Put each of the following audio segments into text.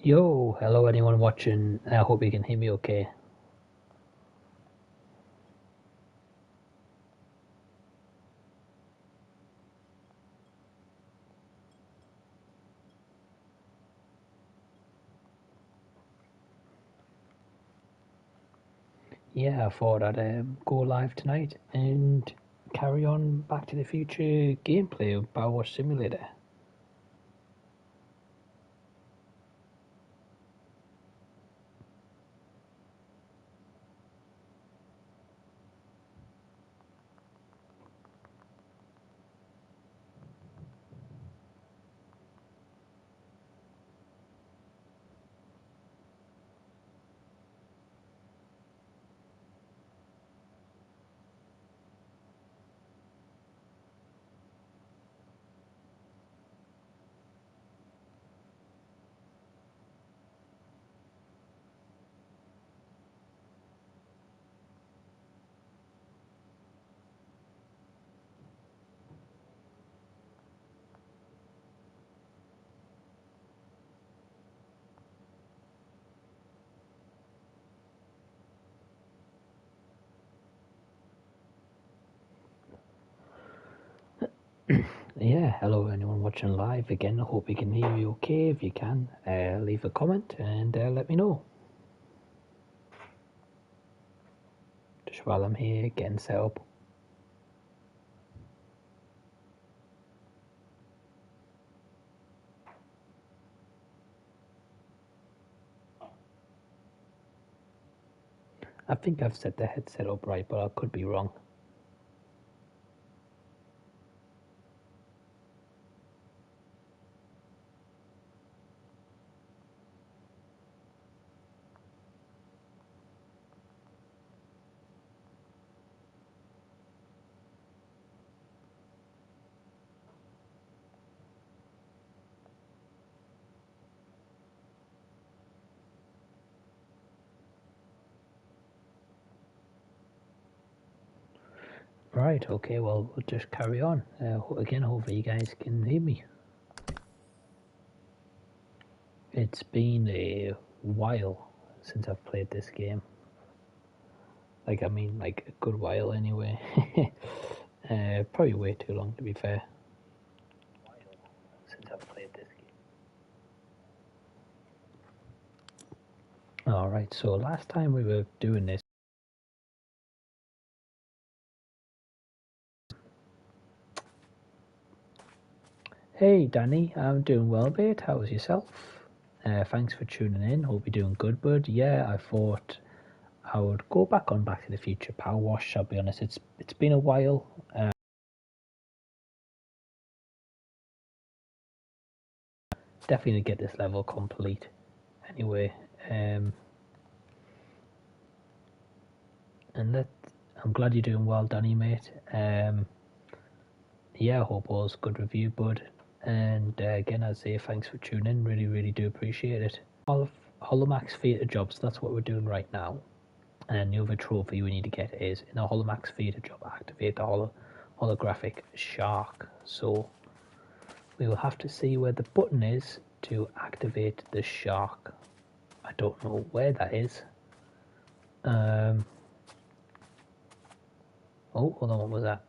Yo, hello anyone watching. I hope you can hear me okay. Yeah, I thought I'd go live tonight and carry on Back to the Future gameplay of Powerwash Simulator. Yeah, hello anyone watching live. Again, I hope you can hear me okay. If you can, leave a comment and let me know. Just while I'm here getting set up. I think I've set the headset up right, but I could be wrong. Right, okay, well, we'll just carry on. Again, hopefully you guys can hear me. It's been a while since I've played this game. Like, I mean, like a good while anyway. Probably way too long to be fair. Since I've played this game. Alright, so last time we were doing this. Hey Danny, I'm doing well, mate. How's yourself? Thanks for tuning in. Hope you're doing good, bud. Yeah, I thought I would go back on Back to the Future Powerwash. I'll be honest, it's been a while. Definitely get this level complete. Anyway, and I'm glad you're doing well, Danny, mate. Yeah, I hope all's good with you, bud. And again, I'd say thanks for tuning in. Really, really do appreciate it. Holomax Theatre jobs, that's what we're doing right now. And the other trophy we need to get is in a Holomax Theatre job, activate the holographic shark. So we will have to see where the button is to activate the shark. I don't know where that is. Oh, hold on, what was that?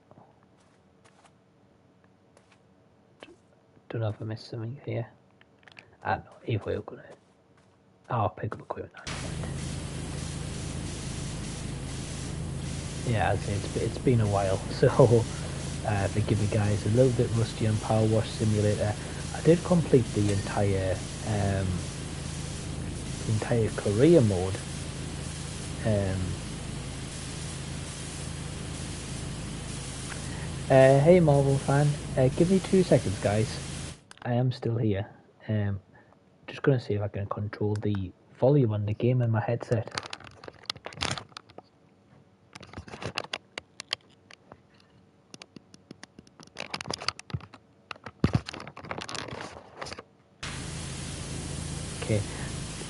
Don't know if I missed something here. I don't know, either way, we're gonna. I'll pick up equipment. Yeah, it's been a while, so forgive me guys, a little bit rusty on Powerwash Simulator. I did complete the entire career mode. Hey Marvel fan, give me 2 seconds guys. I am still here. Just gonna see if I can control the volume on the game in my headset. Okay.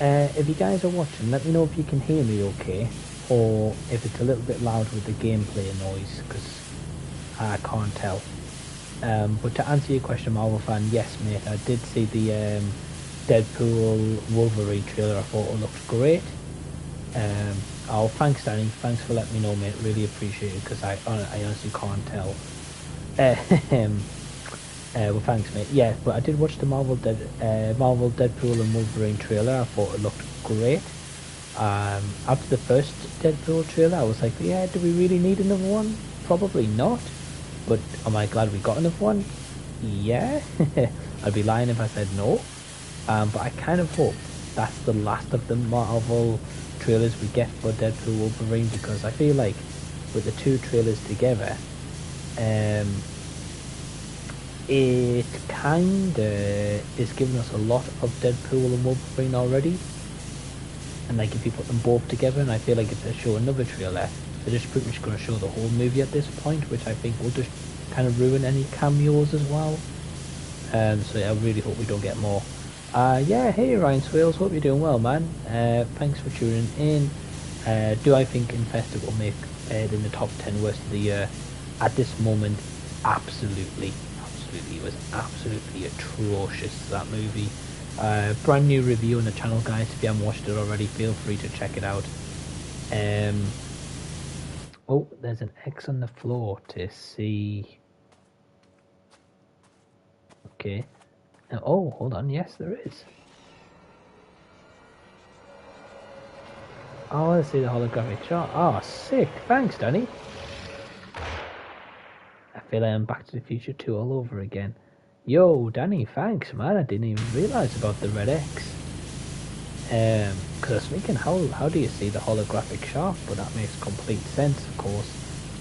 If you guys are watching, let me know if you can hear me okay, or if it's a little bit loud with the gameplay noise, because I can't tell. But to answer your question, Marvel fan, yes, mate, I did see the Deadpool Wolverine trailer. I thought it looked great. Oh, thanks, Danny. Thanks for letting me know, mate. Really appreciate it, because I honestly can't tell. Well, thanks, mate. Yeah, but I did watch the Marvel Deadpool and Wolverine trailer. I thought it looked great. After the first Deadpool trailer, I was like, yeah, do we really need another one? Probably not. But am I glad we got another one? Yeah. I'd be lying if I said no. But I kind of hope that's the last of the Marvel trailers we get for Deadpool Wolverine, because I feel like with the two trailers together, it kinda is giving us a lot of Deadpool and Wolverine already. And like, if you put them both together, and I feel like if they show another trailer, they're just pretty much going to show the whole movie at this point, which I think will just kind of ruin any cameos as well. So I really hope we don't get more. Yeah, hey Ryan Swales, hope you're doing well, man. Thanks for tuning in. Do I think Infested will make it in the top 10 worst of the year? At this moment, absolutely. It was absolutely atrocious, that movie. Brand new review on the channel, guys. If you haven't watched it already, feel free to check it out. Oh, there's an X on the floor to see. Okay. Oh, hold on. Yes, there is. Oh, let's see the holographic chart. Oh, sick. Thanks, Danny. I feel like I'm Back to the Future 2 all over again. Yo, Danny, thanks, man. I didn't even realise about the red X. Because I was thinking, how do you see the holographic shark? But that makes complete sense, of course.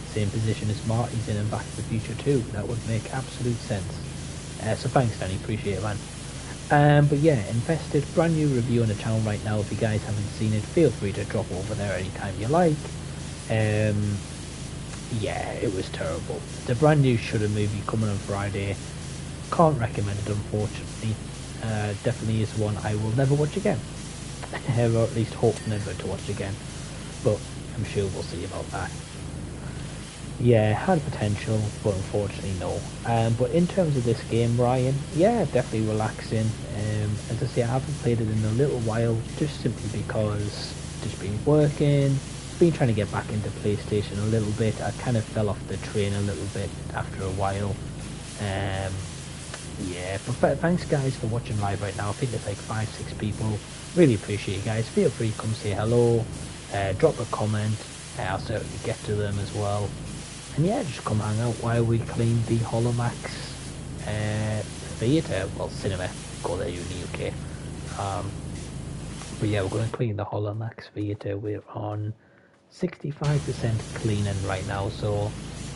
Same position as Marty's in Back to the Future 2. That would make absolute sense. So thanks, Danny. Appreciate it, man. But yeah, Infested, brand new review on the channel right now. If you guys haven't seen it, feel free to drop over there anytime you like. Yeah, it was terrible. It's a brand new Shudder movie coming on Friday. Can't recommend it, unfortunately. Definitely is one I will never watch again. Or at least hope never to watch again. But I'm sure we'll see about that. Yeah, had potential, but unfortunately no. But in terms of this game, Ryan, yeah, definitely relaxing. As I say, I haven't played it in a little while, just simply because just been working, been trying to get back into PlayStation a little bit. I kind of fell off the train a little bit after a while. Yeah, but thanks guys for watching live right now. I think there's like 5-6 people. Really appreciate you guys. Feel free to come say hello, drop a comment. I'll certainly get to them as well. And yeah, just come hang out while we clean the Holomax theatre, well, cinema, call it in the UK. But yeah, we're going to clean the Holomax theatre. We're on 65% cleaning right now, so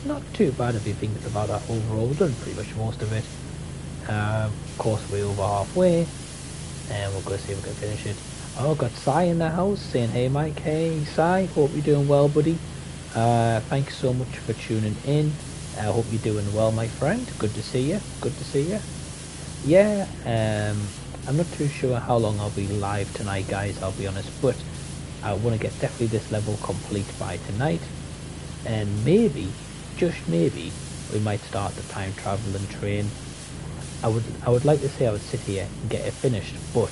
not too bad if you think about that overall. We've done pretty much most of it. Of course, we're over halfway, and we're going to see if we can finish it. Oh, got Sai in the house saying, hey Mike, hey Sai, hope you're doing well, buddy. Thanks so much for tuning in. I hope you're doing well, my friend. Good to see you. Good to see you. Yeah, I'm not too sure how long I'll be live tonight, guys, I'll be honest, but I want to get definitely this level complete by tonight, and maybe, just maybe, we might start the time traveling train. I would like to say I would sit here and get it finished, but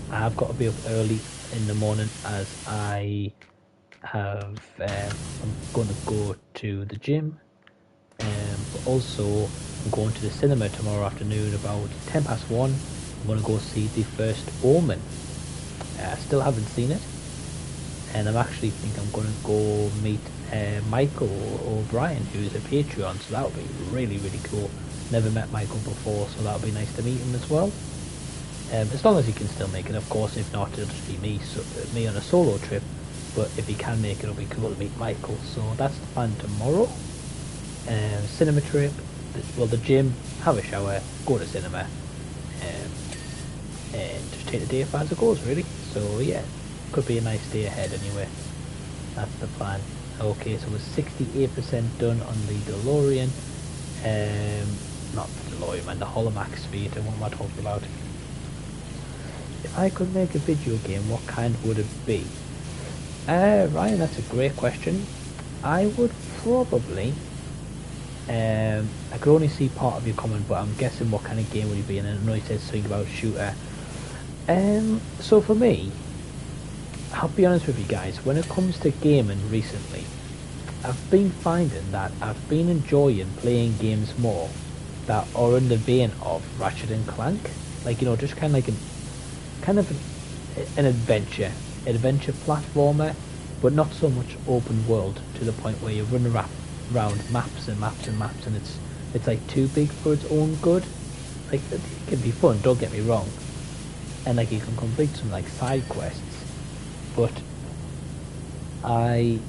I've got to be up early in the morning, as I have I'm going to go to the gym, but also I'm going to the cinema tomorrow afternoon about 1:10. I'm going to go see the first Omen. I still haven't seen it, and I'm actually think I'm going to go meet Michael O'Brien, who's a Patreon, so that would be really cool. Never met Michael before, so that would be nice to meet him as well. As long as he can still make it, of course. If not, it'll just be me on a solo trip. But if he can make it, it'll be cool to meet Michael. So that's the plan tomorrow. Cinema trip, well, the gym, have a shower, go to cinema, and just take the day as it goes, really. So yeah, could be a nice day ahead anyway. That's the plan. Okay, so we're 68% done on the DeLorean. Not the DeLorean, man, the Holomax Theatre. What am I talking about? If I could make a video game, what kind would it be? Ryan, that's a great question. I would probably, I could only see part of your comment, but I'm guessing what kind of game would it be, and I know he says something about shooter. So for me, I'll be honest with you guys, when it comes to gaming recently, I've been finding that I've been enjoying playing games more that are in the vein of Ratchet and Clank. Like, you know, just kind of like an adventure platformer, but not so much open world to the point where you run around maps and maps and maps, and it's like too big for its own good. Like, it can be fun, don't get me wrong, and like you can complete some like side quests, but I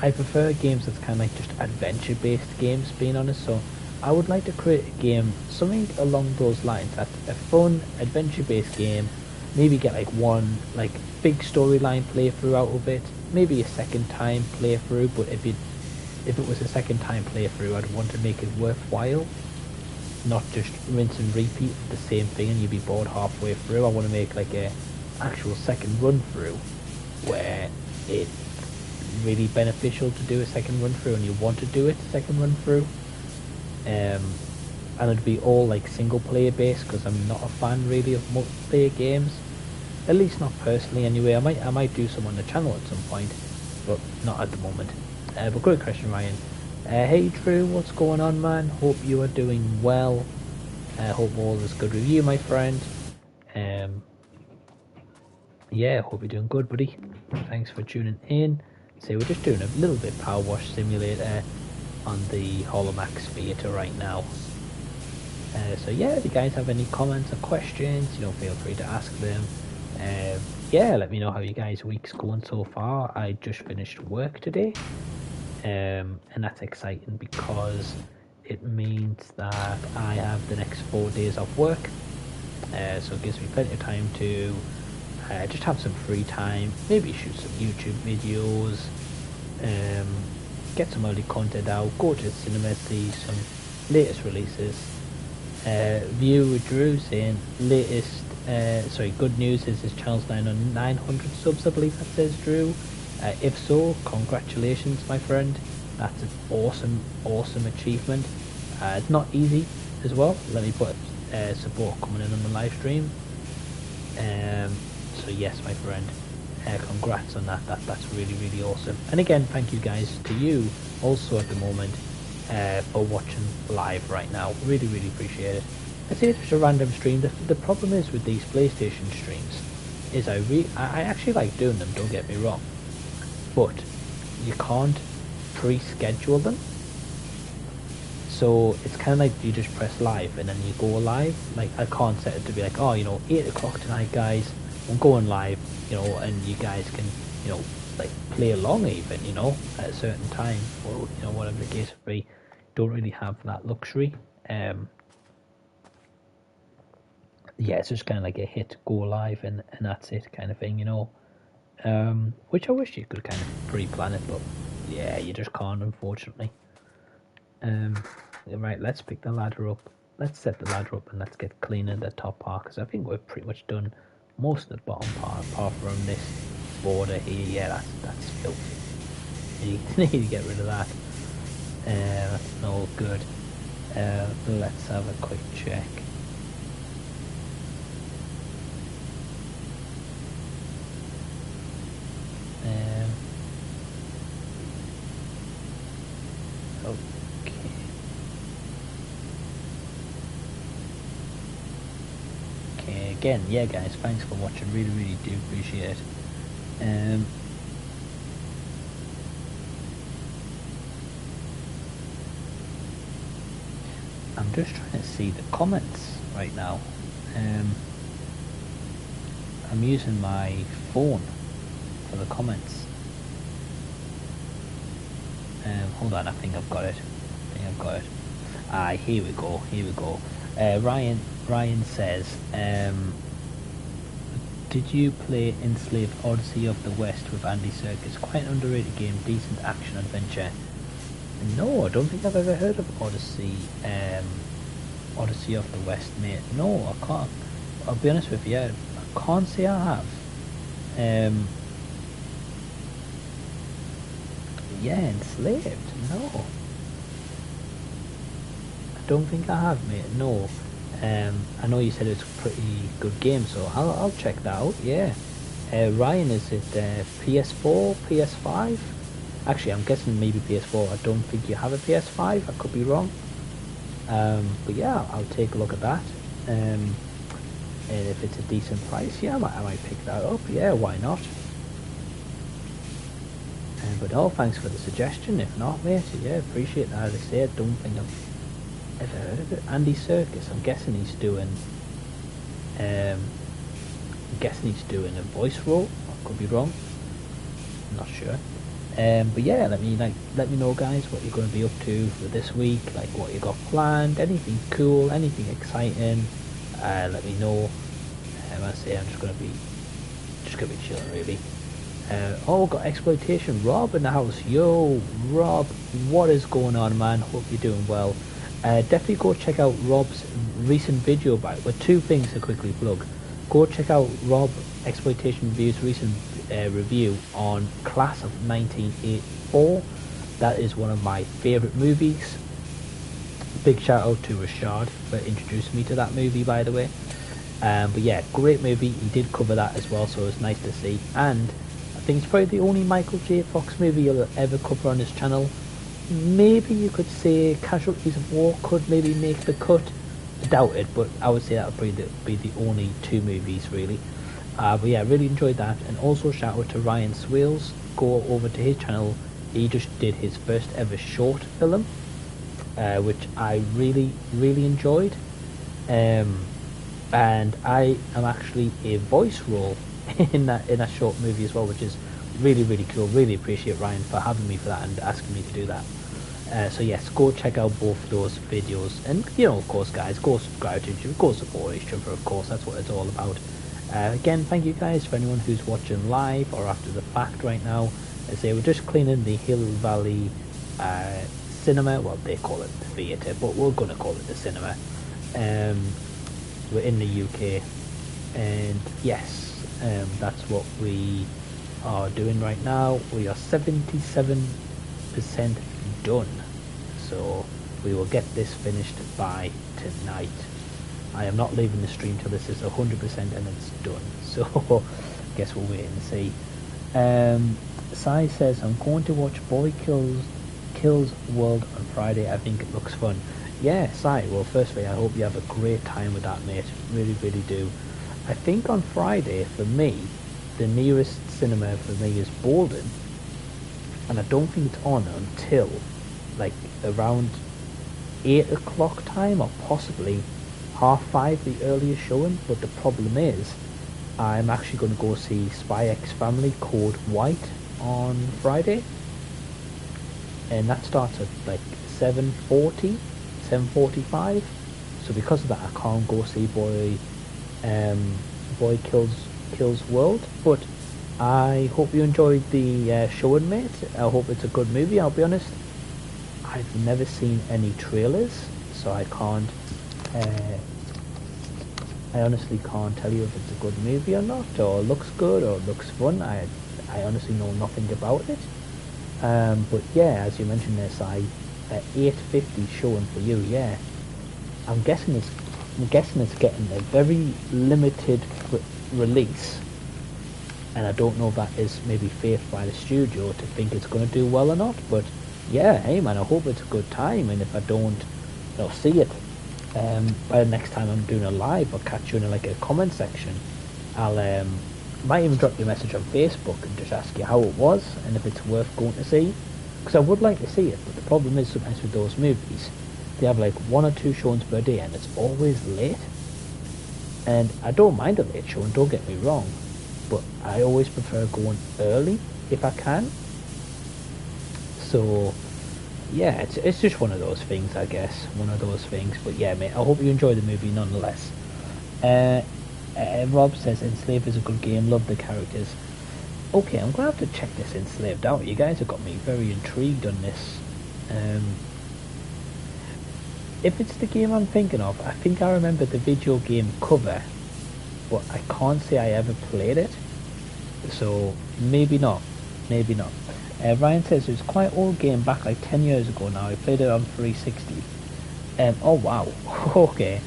I prefer games that's kind of like just adventure based games, being honest. So I would like to create a game, something along those lines. That's a fun adventure based game. Maybe get like one like big storyline playthrough out of it. Maybe a second time playthrough. But if it was a second time playthrough, I'd want to make it worthwhile, not just rinse and repeat the same thing and you'd be bored halfway through. I want to make like a actual second run through where it's really beneficial to do a second run through and you want to do it second run through. And it'd be all like single player based because I'm not a fan really of multiplayer games. At least not personally anyway. I might do some on the channel at some point, but not at the moment. But great question, Ryan. Hey Drew, what's going on, man? Hope you are doing well. Hope all is good with you, my friend. Yeah, hope you're doing good, buddy. Thanks for tuning in. So we're just doing a little bit Powerwash Simulator on the Holomax Theatre right now. So yeah, if you guys have any comments or questions, you know, feel free to ask them. Yeah, let me know how you guys' week's going so far. I just finished work today, and that's exciting because it means that I have the next 4 days off work. So it gives me plenty of time to just have some free time, maybe shoot some YouTube videos, get some early content out, go to the cinema, see some latest releases. Viewer Drew saying good news is his channel's now on 900 subs, I believe that says, Drew. If so, congratulations, my friend. That's an awesome achievement. It's not easy as well. Let me put support coming in on the live stream. So yes, my friend, congrats on that. That's really awesome. And again, thank you guys to you also at the moment for watching live right now. Really appreciate it. I say it's just a random stream. The problem is with these PlayStation streams is I actually like doing them, don't get me wrong, but you can't pre-schedule them. So it's kind of like you just press live and then you go live. Like, I can't set it to be like, oh, you know, 8 o'clock tonight, guys, I'm going live, you know, and you guys can, you know, like play along even, you know, at a certain time, or, you know, whatever the case may be. Don't really have that luxury. Yeah, it's just kind of like a hit, go live, and that's it kind of thing, you know. Which I wish you could kind of pre-plan it, but yeah, you just can't, unfortunately. Right, let's pick the ladder up. Let's set the ladder up and let's get cleaning the top part, because I think we're pretty much done most of the bottom part, apart from this border here. Yeah, that's filthy. You need to get rid of that. That's no good. Let's have a quick check. Okay, again, yeah guys, thanks for watching, really do appreciate it. I'm just trying to see the comments right now. I'm using my phone for the comments. Hold on, I think I've got it. Here we go. Ryan says, did you play Enslaved Odyssey of the West with Andy Serkis? Quite an underrated game, decent action adventure. No, I don't think I've ever heard of Odyssey of the West, mate. No, I can't. I'll be honest with you, I can't say I have. Yeah, Enslaved. No, I don't think I have, mate. No. I know you said it's a pretty good game, so I'll check that out. Yeah. Ryan, is it PS4, PS5? Actually, I'm guessing maybe PS4. I don't think you have a PS5. I could be wrong. But yeah, I'll take a look at that. And if it's a decent price, yeah, I might pick that up. Yeah, why not? But oh, thanks for the suggestion. If not, mate, yeah, appreciate that. As I say, I don't think I've ever heard of it. Andy Serkis. I'm guessing he's doing. A voice role. I could be wrong. I'm not sure. But yeah, let me know, guys, what you're going to be up to for this week. Like what you got planned. Anything cool. Anything exciting. Let me know. I say I'm just gonna be chilling, really. Oh, got Exploitation Rob in the house. Yo, Rob, what is going on, man? Hope you're doing well. Definitely go check out Rob's recent video about. But two things to quickly plug. Go check out Rob Exploitation Review's recent review on Class of 1984. That is one of my favourite movies. Big shout out to Rashad for introducing me to that movie, by the way. But yeah, great movie. He did cover that as well, so it's nice to see. And I think it's probably the only Michael J. Fox movie you'll ever cover on his channel. Maybe you could say Casualties of War could maybe make the cut. I doubt it, but I would say that would probably be the only two movies, really. But yeah, really enjoyed that. And also shout out to Ryan Swales. Go over to his channel. He just did his first ever short film, which I really enjoyed. And I am actually a voice role in that short movie as well, which is really cool. Really appreciate Ryan for having me for that and asking me to do that. So yes, go check out both those videos, and of course, guys, go subscribe to each other, go support each other. Of course, that's what it's all about. Again, thank you guys for anyone who's watching live or after the fact right now. As I say, we're just cleaning the Hill Valley cinema. Well, they call it the theatre, but we're gonna call it the cinema. We're in the UK, and yes, that's what we are doing right now. We are 77% done, so we will get this finished by tonight. I am not leaving the stream till this is 100% and it's done, so I guess we'll wait and see. Sai says, I'm going to watch Boy Kills World on Friday. I think it looks fun. Yeah, Sai, well, firstly, I hope you have a great time with that, mate. Really do. I think on Friday, for me, the nearest cinema for me is Bolden, and I don't think it's on until like around 8 o'clock time, or possibly 5:30 the earliest showing. But the problem is, I'm actually going to go see Spy X Family Code White on Friday, and that starts at like 7:45. So because of that, I can't go see Boy Kills World. But I hope you enjoyed the showing, mate. I hope it's a good movie. I'll be honest, I've never seen any trailers, so I can't. I honestly can't tell you if it's a good movie or not, or looks good or looks fun. I honestly know nothing about it. But yeah, as you mentioned there, Si, 8:50 showing for you. Yeah, I'm guessing it's getting a very limited release, and I don't know if that is maybe faith by the studio to think it's going to do well or not. But yeah, hey man, I hope it's a good time, and if I don't, see it by the next time I'm doing a live, I'll catch you in like a comment section. I'll might even drop you a message on Facebook and just ask you how it was and if it's worth going to see, because I would like to see it. But the problem is sometimes with those movies, they have like 1 or 2 showings per day, and it's always late. And I don't mind a late showing, don't get me wrong, but I always prefer going early if I can. So yeah, it's just one of those things, I guess. One of those things. But yeah, mate, I hope you enjoy the movie nonetheless. Rob says Enslaved is a good game, love the characters. Okay, I'm gonna have to check this Enslaved out. You guys have got me very intrigued on this. If it's the game I'm thinking of, I think I remember the video game cover, but I can't say I ever played it. So maybe not. Ryan says it's quite old game, back like 10 years ago now. I played it on 360. Oh wow. Okay.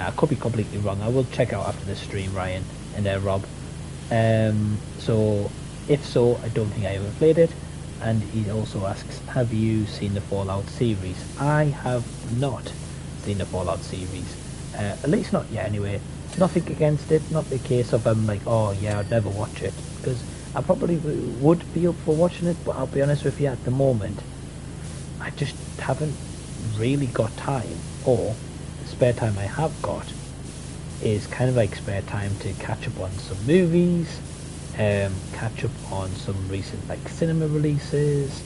I could be completely wrong. I will check out after the stream, Ryan and Rob. So if so, I don't think I ever played it. And he also asks, have you seen the Fallout series? I have not seen the Fallout series. At least not yet anyway. Nothing against it, not the case of I'm like, oh yeah, I'd never watch it. Because I probably would be up for watching it, but I'll be honest with you, at the moment, I just haven't really got time, or the spare time I have got is kind of like spare time to catch up on some movies, catch up on some recent like cinema releases,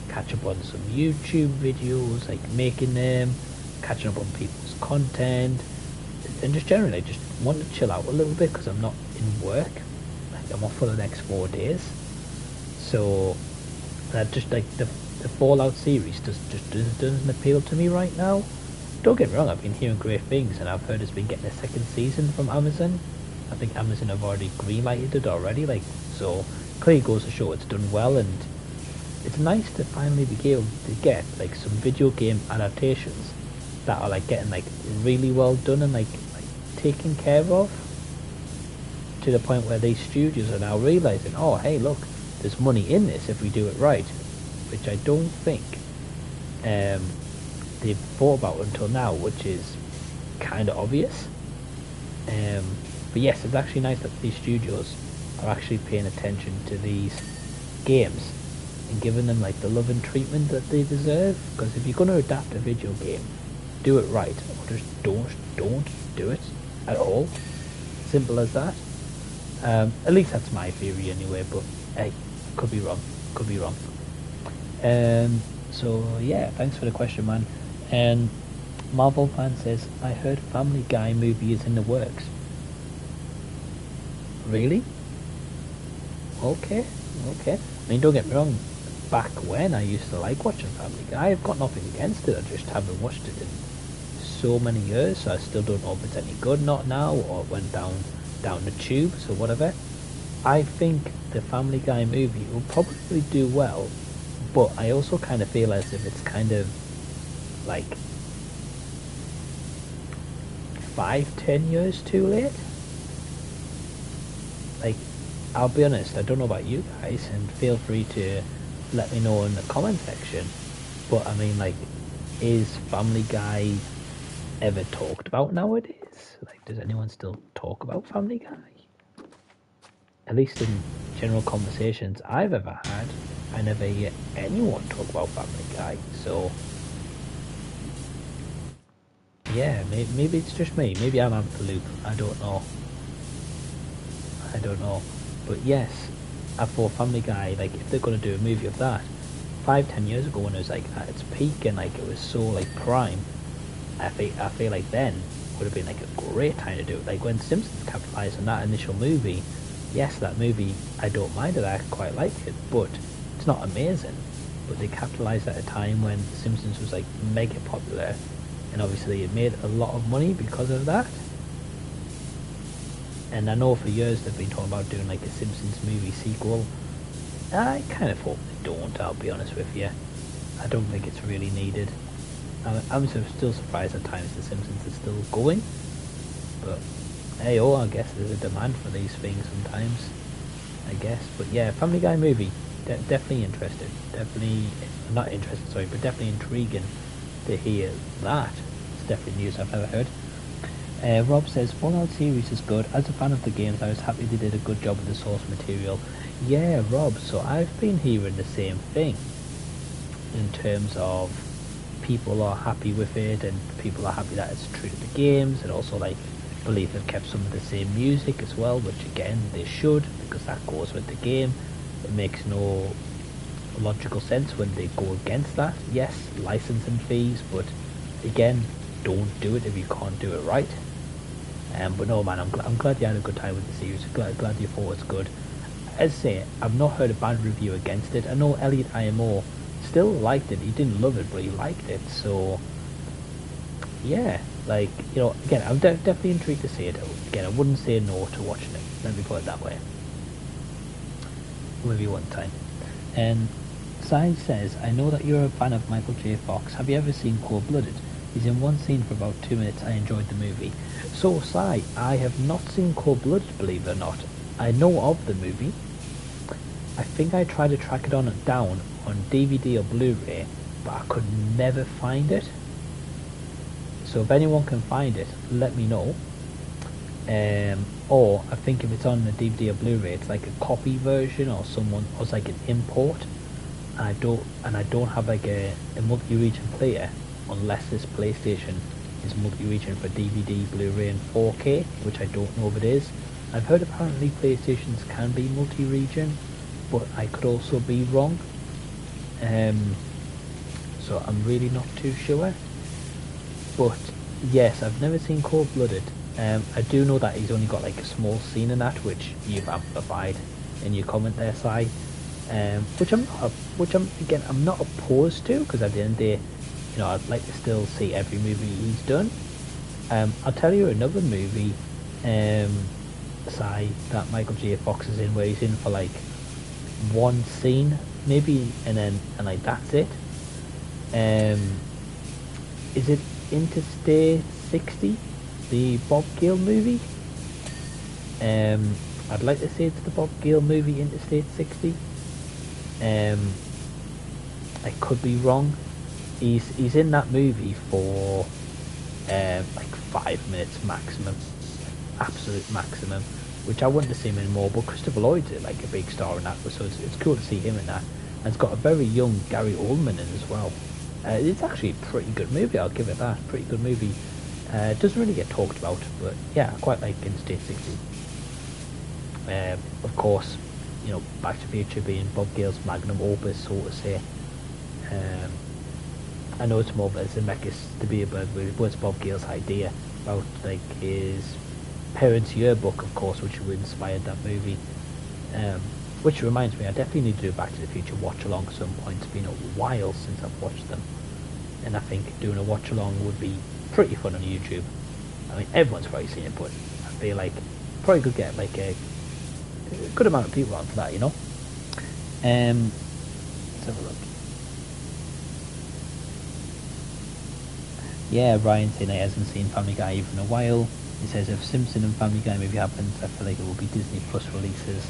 catch up on some YouTube videos, like making them, catching up on people's content, and just generally just want to chill out a little bit because I'm not in work. Like I'm off for the next 4 days, so that just like the Fallout series just doesn't appeal to me right now. Don't get me wrong, I've been hearing great things, and I've heard it's been getting a second season from Amazon. I think Amazon have already greenlighted it already, like, so clearly goes to show it's done well, and it's nice to finally be able to get like some video game adaptations that are like getting like really well done and like taken care of, to the point where these studios are now realizing, oh hey look, there's money in this if we do it right, which I don't think they've thought about until now, which is kind of obvious. But yes, it's actually nice that these studios are actually paying attention to these games and giving them like the love and treatment that they deserve. Because if you're going to adapt a video game, do it right, or just don't do it at all. Simple as that. At least that's my theory anyway, but hey, could be wrong. So yeah, thanks for the question, man. And Marvel fan says, I heard Family Guy movie is in the works. Really? Okay. I mean, don't get me wrong, back when I used to like watching Family Guy, I've got nothing against it, I just haven't watched it in so many years, so I still don't know if it's any good, not now, or it went down the tubes or whatever. I think the Family Guy movie will probably do well, but I also kind of feel as if it's kind of like 5-10 years too late. Like, I'll be honest, I don't know about you guys, and feel free to let me know in the comment section, but I mean, like, is Family Guy ever talked about nowadays? Like, does anyone still talk about Family Guy? At least in general conversations I've ever had, I never hear anyone talk about Family Guy, so yeah, maybe it's just me, maybe I'm out of the loop, I don't know, but yes, I thought Family Guy, like, if they're going to do a movie of that, 5-10 years ago when it was like at its peak and like it was so like prime, I feel like then would have been like a great time to do it. Like when Simpsons capitalized on that initial movie, yes, that movie, I don't mind it, I quite like it, but it's not amazing. But they capitalized at a time when Simpsons was like mega popular, and obviously it made a lot of money because of that. And I know for years they've been talking about doing like a Simpsons movie sequel. I kind of hope they don't, I'll be honest with you. I don't think it's really needed. I'm still surprised at times the Simpsons are still going, but hey, oh, I guess there's a demand for these things sometimes, I guess. But yeah, Family Guy movie, definitely interested, not interested, sorry, but definitely intriguing to hear that. It's definitely news I've never heard. Rob says, Fallout series is good. As a fan of the games, I was happy they did a good job with the source material. Yeah, Rob, so I've been hearing the same thing in terms of people are happy with it, and people are happy that it's true to the games, and also like believe they've kept some of the same music as well, which again they should, because that goes with the game. It makes no logical sense when they go against that. Yes, licensing fees, but again, don't do it if you can't do it right. But no, man, I'm glad you had a good time with the series. Glad you thought it's good. As I say, I've not heard a bad review against it. I know Elliot IMO still liked it. He didn't love it, but he liked it. So yeah, like, you know, again, I'm definitely intrigued to see it. Again, I wouldn't say no to watching it. Let me put it that way. Maybe one time. And Sai says, I know that you're a fan of Michael J. Fox. Have you ever seen Cold Blooded? He's in one scene for about 2 minutes. I enjoyed the movie. So, Sai, I have not seen Cold Blooded, believe it or not. I know of the movie. I think I tried to track it down on DVD or Blu-ray, but I could never find it. So if anyone can find it, let me know. Or I think if it's on the DVD or Blu-ray, it's like a copy version or it's like an import. And I don't have like a multi-region player unless this PlayStation is multi-region for DVD, Blu-ray, and 4K, which I don't know if it is. I've heard apparently PlayStations can be multi-region, but I could also be wrong. So I'm really not too sure. But yes, I've never seen Cold Blooded. I do know that he's only got like a small scene in that, which you've amplified in your comment there, Si. Which I'm not opposed to, because at the end of the day, you know, I'd like to still see every movie he's done. I'll tell you another movie, Si, that Michael J. Fox is in, where he's in for like one scene maybe, and like that's it. Is it Interstate 60, the Bob Gale movie? I'd like to say it's the Bob Gale movie, Interstate 60. I could be wrong. He's in that movie for like 5 minutes maximum, absolute maximum, which I wouldn't have seen him anymore. But Christopher Lloyd's like a big star in that, so it's cool to see him in that. And it's got a very young Gary Oldman in as well. It's actually a pretty good movie, I'll give it that. Pretty good movie. It doesn't really get talked about, but yeah, I quite like Interstate 60. Of course, you know, Back to the Future being Bob Gale's magnum opus, so to say. I know it's more of a Zemeckis to be about, but it was Bob Gale's idea about like his parents' yearbook, of course, which inspired that movie. Which reminds me, I definitely need to do Back to the Future watch along at some point. It's been a while since I've watched them, and I think doing a watch along would be pretty fun on YouTube. I mean, everyone's probably seen it, but I feel like probably could get like a good amount of people on for that, you know. Let's have a look. Yeah, Ryan saying he hasn't seen Family Guy even in a while. He says if Simpson and Family Guy movie happens, I feel like it will be Disney Plus releases.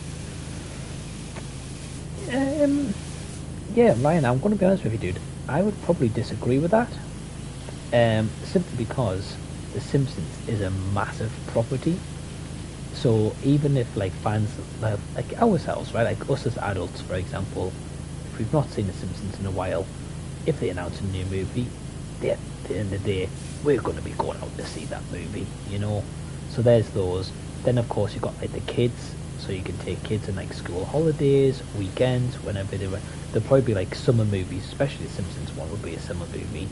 Yeah, Ryan, I'm going to be honest with you, dude. I would probably disagree with that. Simply because The Simpsons is a massive property. So even if like fans like ourselves, right, like us as adults, for example, if we've not seen The Simpsons in a while, if they announce a new movie, at the end of the day, we're going to be going out to see that movie, you know. So there's those. Then of course you've got like the kids, so you can take kids in like school holidays, weekends, whenever they'll probably be like summer movies, especially The Simpsons one would be a summer movie.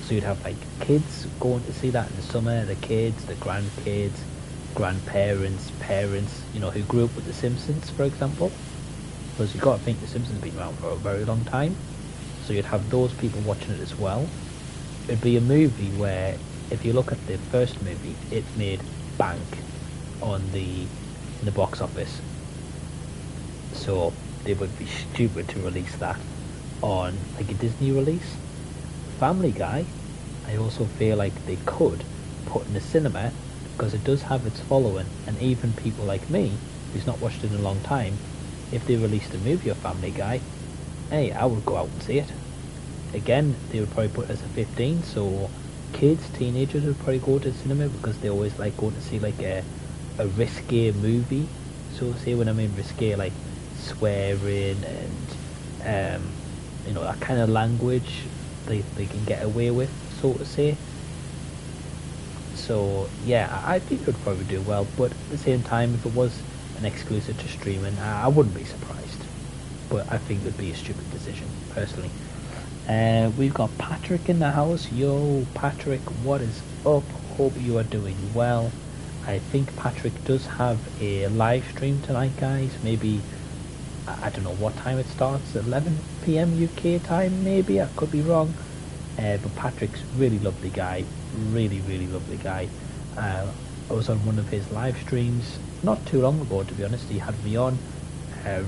So you'd have like kids going to see that in the summer, the kids, the grandkids, grandparents, parents, you know, who grew up with The Simpsons, for example. Because you've got to think The Simpsons have been around for a very long time. So you'd have those people watching it as well. It'd be a movie where, if you look at the first movie, it made bank in the box office. So they would be stupid to release that on like a Disney release. Family Guy, I also feel like they could put in the cinema, because it does have its following, and even people like me, who's not watched it in a long time, if they released a movie of Family Guy, hey, I would go out and see it. Again, they would probably put it as a 15, so kids, teenagers would probably go to the cinema, because they always like going to see like a risque movie. So say when I mean risque, like swearing and you know, that kind of language they can get away with, so to say. So yeah, I think it would probably do well, but at the same time, if it was an exclusive to streaming, I wouldn't be surprised. But I think it would be a stupid decision, personally. We've got Patrick in the house. Yo, Patrick, what is up? Hope you are doing well. I think Patrick does have a live stream tonight, guys. Maybe, I don't know what time it starts, 11 PM UK time, maybe, I could be wrong. But Patrick's really lovely guy, really lovely guy. I was on one of his live streams not too long ago, to be honest. He had me on,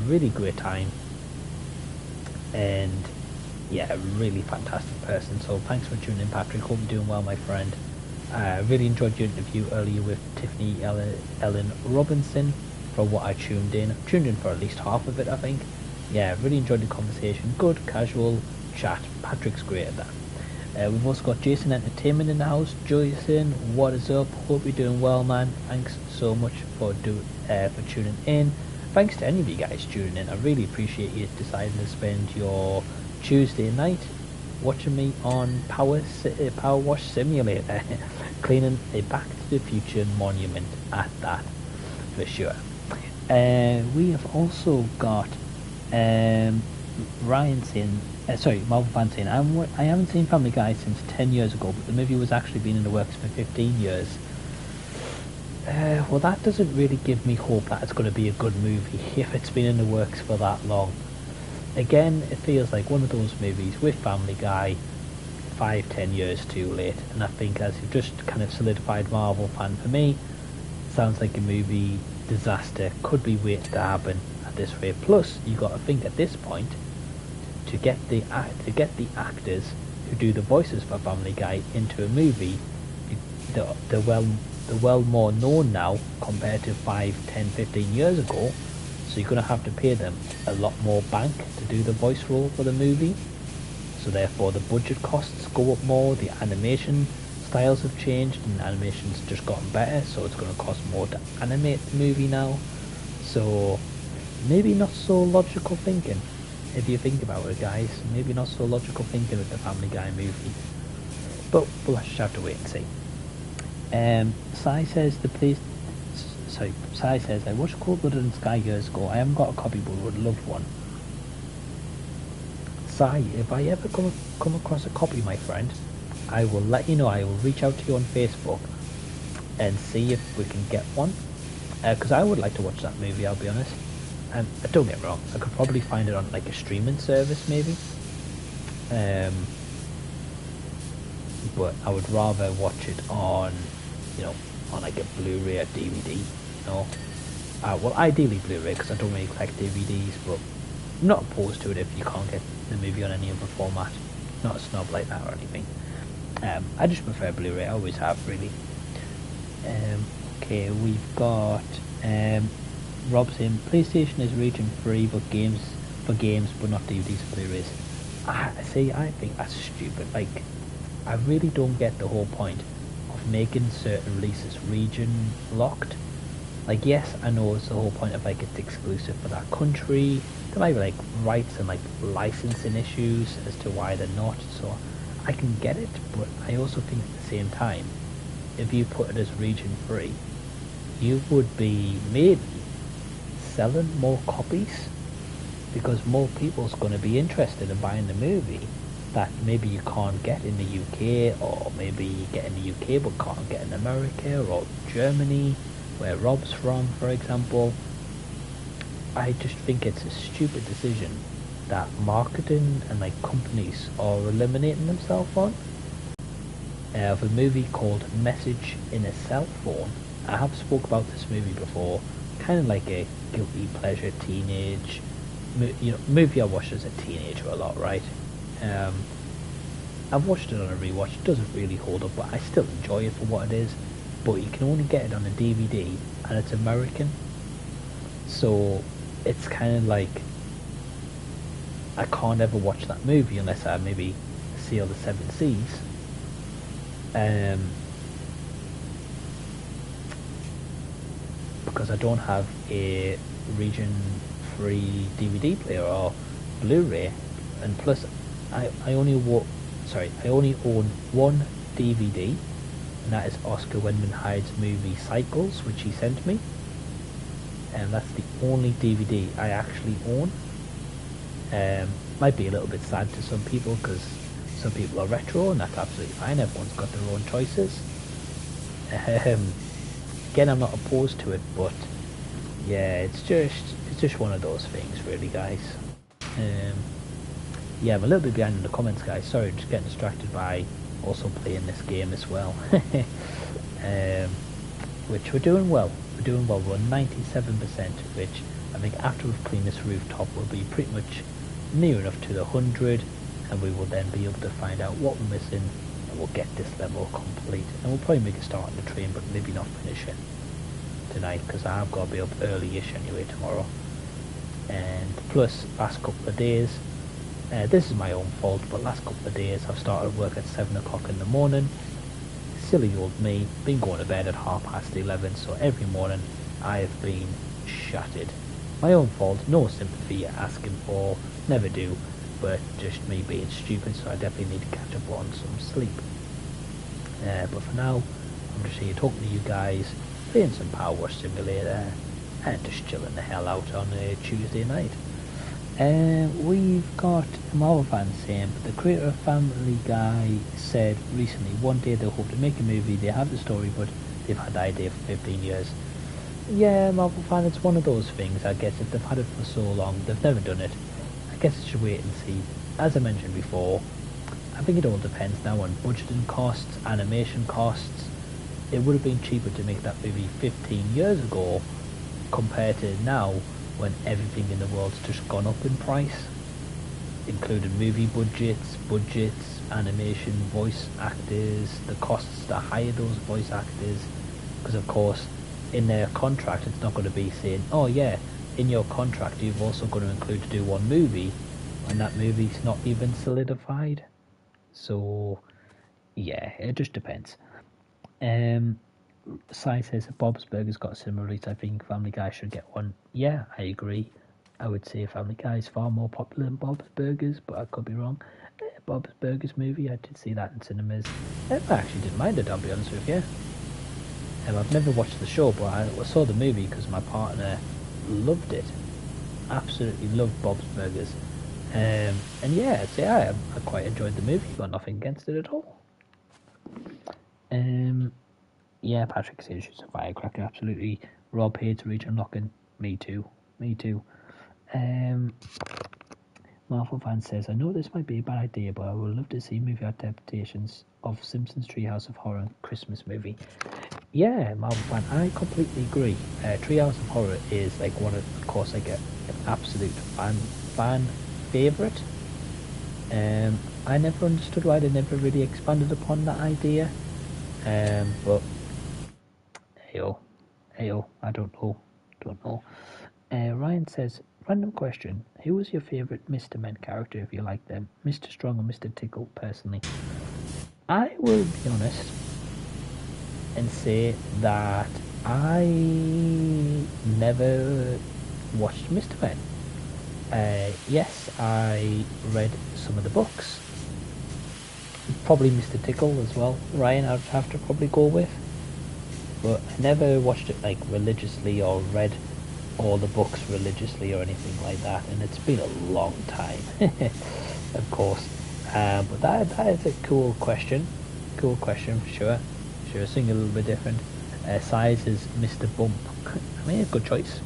really great time, and yeah, really fantastic person. So thanks for tuning in, Patrick. Hope you're doing well, my friend. I really enjoyed your interview earlier with Tiffany Ellen Robinson. For what I tuned in for at least half of it, I think. Yeah, really enjoyed the conversation. Good, casual chat. Patrick's great at that. We've also got Jason Entertainment in the house. Jason, what is up? Hope you're doing well, man. Thanks so much for tuning in. Thanks to any of you guys tuning in. I really appreciate you deciding to spend your Tuesday night watching me on Powerwash Simulator, cleaning a Back to the Future monument at that, for sure. We have also got Ryan saying, Marvel fan saying, I haven't seen Family Guy since 10 years ago, but the movie was actually been in the works for 15 years. Well, that doesn't really give me hope that it's going to be a good movie if it's been in the works for that long. Again, it feels like one of those movies with Family Guy 5-10 years too late, and I think, as you've just kind of solidified Marvel fan for me, sounds like a movie disaster could be waiting to happen at this rate. Plus, you got to think at this point, to get the actors who do the voices for Family Guy into a movie, they're well more known now compared to 5, 10, 15 years ago. So you're going to have to pay them a lot more bank to do the voice role for the movie. So therefore the budget costs go up more, the animation styles have changed, and animation's just gotten better, so it's going to cost more to animate the movie now. So maybe not so logical thinking, if you think about it, guys. Maybe not so logical thinking with the Family Guy movie. But we'll just have to wait and see. Sai says Sai says, I watched Cold Blooded in Sky years ago. I haven't got a copy, but would love one. Sai, if I ever come across a copy, my friend, I will let you know. I will reach out to you on Facebook and see if we can get one. Because I would like to watch that movie, I'll be honest. And don't get me wrong, I could probably find it on like a streaming service, maybe. But I would rather watch it on, on like a Blu-ray or DVD. Well, ideally Blu-ray, because I don't really collect DVDs, but I'm not opposed to it if you can't get the movie on any other format. Not a snob like that or anything. I just prefer Blu-ray. I always have, really. Okay, we've got Rob saying PlayStation is region free, but games but not DVDs or Blu-rays. I think that's stupid. Like, I really don't get the whole point of making certain releases region locked. Like, yes, I know it's the whole point of like it's exclusive for that country. There might be like rights and like licensing issues as to why they're not, so I can get it, but I also think at the same time, if you put it as region free, you would be maybe selling more copies, because more people's going to be interested in buying the movie that maybe you can't get in the UK, or maybe you get in the UK but can't get in America or Germany, where Rob's from, for example. I just think it's a stupid decision that marketing and like companies are eliminating themselves on. I have a movie called Message in a Cell Phone. I have spoke about this movie before, kind of like a guilty pleasure teenage movie I watched as a teenager a lot, right? I've watched it on a rewatch. It doesn't really hold up, but I still enjoy it for what it is. But you can only get it on a DVD, and it's American, so it's kind of like I can't ever watch that movie unless I maybe see all the 7 Seas. Because I don't have a region-free DVD player or Blu-ray, and plus I only own one DVD, and that is Oscar Wenman Hyde's movie Cycles, which he sent me, and that's the only DVD I actually own. Might be a little bit sad to some people, because some people are retro, and that's absolutely fine. Everyone's got their own choices. Again, I'm not opposed to it, but yeah, it's just one of those things, really, guys. Yeah, I'm a little bit behind in the comments, guys. Sorry, just getting distracted by also playing this game as well. Which we're doing well. We're 97%, which I think after we've cleaned this rooftop, we'll be pretty much near enough to the 100. and we will then be able to find out what we're missing, and we'll get this level complete. And we'll probably make a start on the train, but maybe not finish it tonight, because I've got to be up early-ish anyway tomorrow. And plus, last couple of days, this is my own fault, but last couple of days I've started work at 7 o'clock in the morning. Silly old me, been going to bed at 11:30, so every morning I have been shattered. My own fault, no sympathy asking for, never do, but just me being stupid, so I definitely need to catch up on some sleep. But for now, I'm just here talking to you guys, playing some Powerwash Simulator, and just chilling the hell out on a Tuesday night. We've got a Marvel fan saying, but the creator of Family Guy said recently one day they hope to make a movie, they have the story, but they've had the idea for 15 years. Yeah, Marvel fan, it's one of those things, I guess. If they've had it for so long, they've never done it. I guess it should wait and see. As I mentioned before, I think it all depends now on budgeting costs, animation costs. It would have been cheaper to make that movie 15 years ago compared to now, when everything in the world's just gone up in price, including movie budgets, animation, voice actors, the costs to hire those voice actors, because of course in their contract it's not going to be saying, oh yeah, in your contract you've also got to include to do one movie, and that movie's not even solidified. So yeah, it just depends. Sai says Bob's Burgers got a similar rate. I think Family Guy should get one. Yeah, I agree. I would say Family Guy is far more popular than Bob's Burgers, but I could be wrong. Bob's Burgers movie, I did see that in cinemas. I actually didn't mind it, I'll be honest with you. I've never watched the show, but I saw the movie because my partner loved it. Absolutely loved Bob's Burgers. And yeah, I'd say I quite enjoyed the movie, got nothing against it at all. Yeah, Patrick says she's a firecracker, absolutely. Rob hates Reach Unlocking. Me too. Marvel fan says, I know this might be a bad idea, but I would love to see movie adaptations of Simpsons Treehouse of Horror Christmas movie. Yeah, Marvel fan, I completely agree. Treehouse of Horror is like one of course, like an absolute fan favourite. I never understood why they never really expanded upon that idea. But Heyo, I don't know. Ryan says, random question, who was your favourite Mr. Men character if you like them? Mr. Strong or Mr. Tickle, personally? I will be honest and say that I never watched Mr. Men. Yes, I read some of the books. Probably Mr. Tickle as well. Ryan, I'd have to probably go with. But I never watched it like religiously or read all the books religiously or anything like that, and it's been a long time, of course. But that is a cool question for sure. Something a little bit different. Size is Mr. Bump. I mean, good choice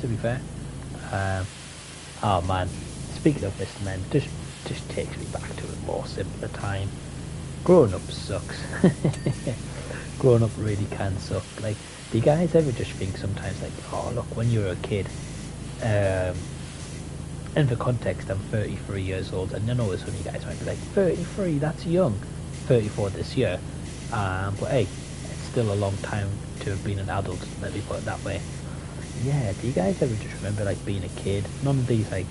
to be fair. Oh man, speaking of Mr. Men, just takes me back to a more simpler time. Growing up sucks. Growing up really can suck. Like, do you guys ever just think sometimes like, oh look, when you were a kid, and for context, I'm 33 years old, and I know some of you guys might be like, 33, that's young. 34 this year. But hey, it's still a long time to have been an adult, let me put it that way. Yeah, do you guys ever just remember like being a kid? None of these like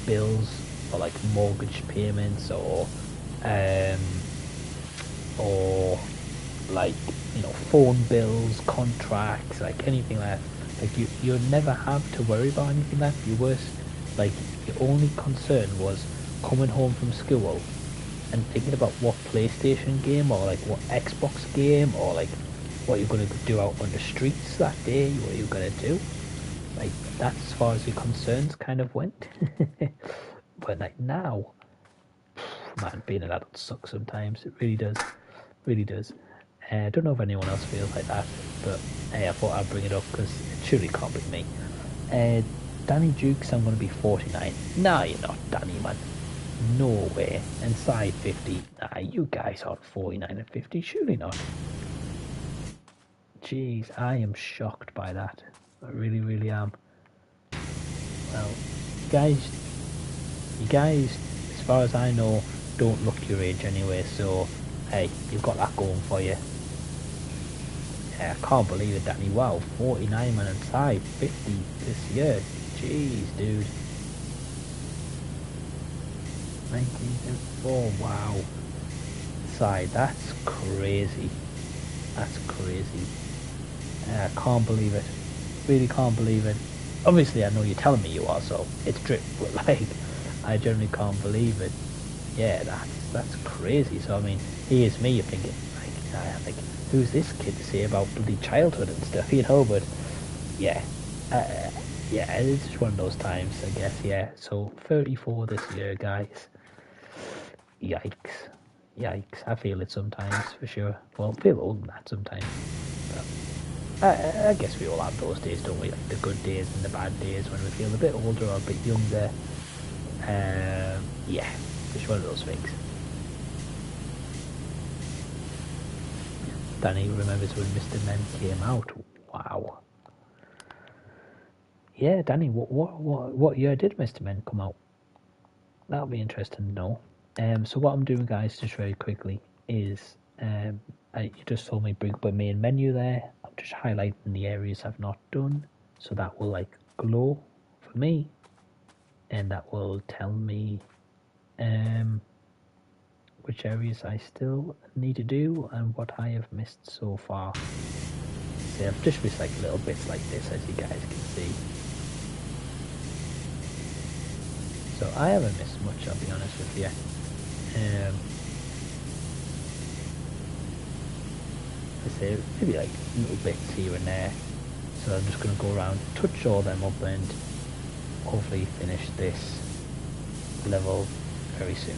bills or like mortgage payments or like, you know, phone bills, contracts, like anything like that. Like you never have to worry about anything like that. Your only concern was coming home from school and thinking about what PlayStation game or like what Xbox game or like what you're gonna do out on the streets that day, what you're gonna do. Like, that's as far as your concerns kind of went. But like now, man, being an adult sucks sometimes. It really does. I don't know if anyone else feels like that, but hey, I thought I'd bring it up because it surely can't be me. Danny Dukes, I'm going to be 49. Nah, you're not, Danny, man. No way. And side 50. Nah, you guys aren't 49 and 50. Surely not. Jeez, I am shocked by that. I really am. Well, you guys far as I know, don't look your age anyway, so hey, you've got that going for you. Yeah, I can't believe it, Danny. Wow, 49 man inside, 50 this year. Jeez, dude. 1974, wow. Side, that's crazy. That's crazy. I can't believe it. Really can't believe it. Obviously, I know you're telling me you are, so it's true. But like, I generally can't believe it. Yeah, that's crazy. So I mean, here's me. You're thinking like, who's this kid to say about bloody childhood and stuff, you know? But yeah, yeah, it's just one of those times, I guess. Yeah. So 34 this year, guys. Yikes. Yikes. I feel it sometimes, for sure. Well, I feel older than that sometimes. I guess we all have those days, don't we? Like the good days and the bad days when we feel a bit older or a bit younger. Yeah, just one of those things. Danny remembers when Mr. Men came out. Wow. Yeah, Danny, what year did Mr. Men come out? That'll be interesting to know. So what I'm doing, guys, just very quickly is you just told me bring up a main menu there. I'm just highlighting the areas I've not done, so that will like glow for me, and that will tell me which areas I still need to do and what I have missed so far. So I've just recycled little bits like this, as you guys can see. So I haven't missed much, I'll be honest with you. I say maybe like little bits here and there. So I'm just going to go around, touch all them up, and hopefully finish this level very soon.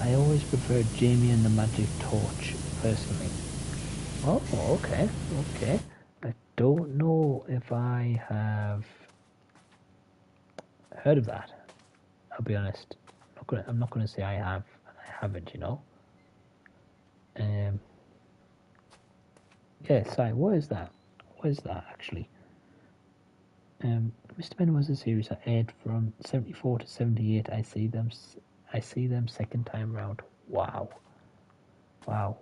I always prefer Jamie and the Magic Torch personally. Oh, okay, okay. I don't know if I have heard of that. I'll be honest. I'm not gonna say I have and I haven't. You know. Yeah. Sorry. What is that? What is that actually? Mr. Men was a series that aired from 74 to 78. I see them second time round. Wow. Wow.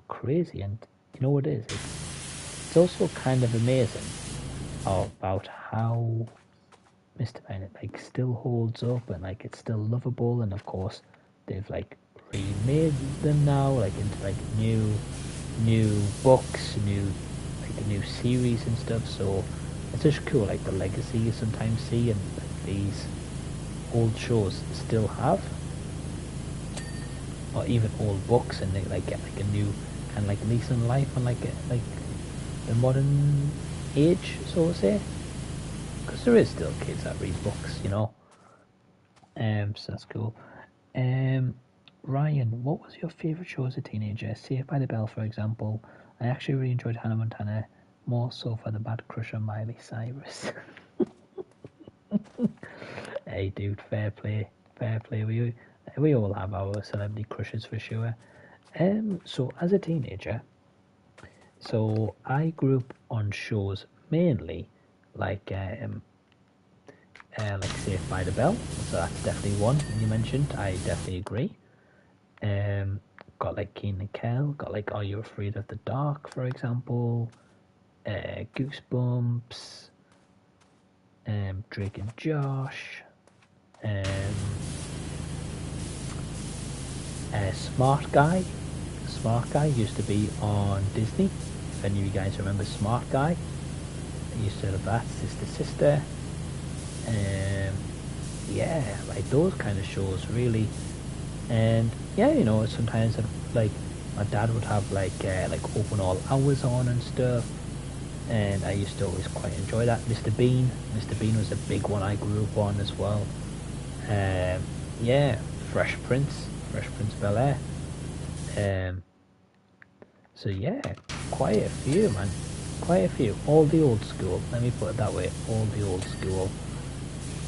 Crazy. And you know what it is? It's also kind of amazing about how Mr. Men like still holds up and like it's still lovable, and of course they've like remade them now like into like new books, new series and stuff. So it's just cool, like the legacy you sometimes see and like, these old shows still have, or even old books, and they like get like a new kind of like lease on life on like the modern age, so to say. Because there is still kids that read books, you know. So that's cool. Ryan, what was your favourite show as a teenager? Saved by the Bell, for example. I actually really enjoyed Hannah Montana, more so for the bad crush on Miley Cyrus. Hey, dude, fair play, fair play. We all have our celebrity crushes for sure. So as a teenager, so I grew up on shows mainly like Saved by the Bell. So that's definitely one you mentioned. I definitely agree. Got like Keen and Kel. Got like Are You Afraid of the Dark, for example. Goosebumps. Drake and Josh. Smart Guy. Smart Guy used to be on Disney. If any of you guys remember Smart Guy, I used to have that. Sister Sister. Yeah, like those kind of shows really. And yeah, you know, sometimes like my dad would have like open all hours on and stuff, and I used to always quite enjoy that. Mr. Bean was a big one I grew up on as well. Yeah, Fresh Prince Bel Air. So yeah, quite a few, man, quite a few. All the old school. Let me put it that way. All the old school.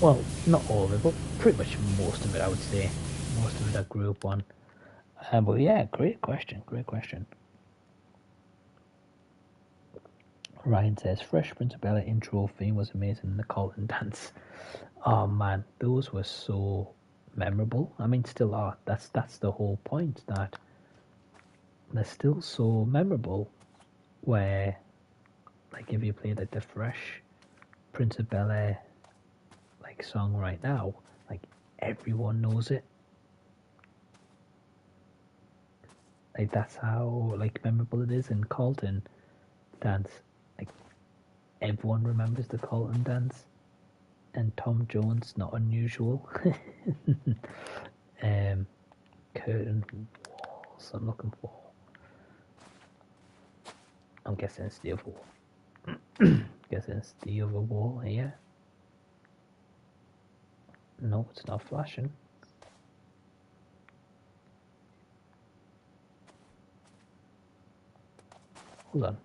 Well, not all of it, but pretty much most of it, I would say. Most of it I grew up on. But yeah, great question. Ryan says, Fresh Prince of Bel-Air intro theme was amazing in the Carlton dance. Oh man, those were so memorable. I mean, still are. That's the whole point, that they're still so memorable. Where, like, if you play like the Fresh Prince of Bel-Air like song right now, like everyone knows it. Like that's how like memorable it is in Carlton dance. Like everyone remembers the Carlton dance, and Tom Jones, not unusual. Curtain walls. I'm looking for. I'm guessing it's the other wall. Guessing it's the other wall here. No, it's not flashing. Hold on.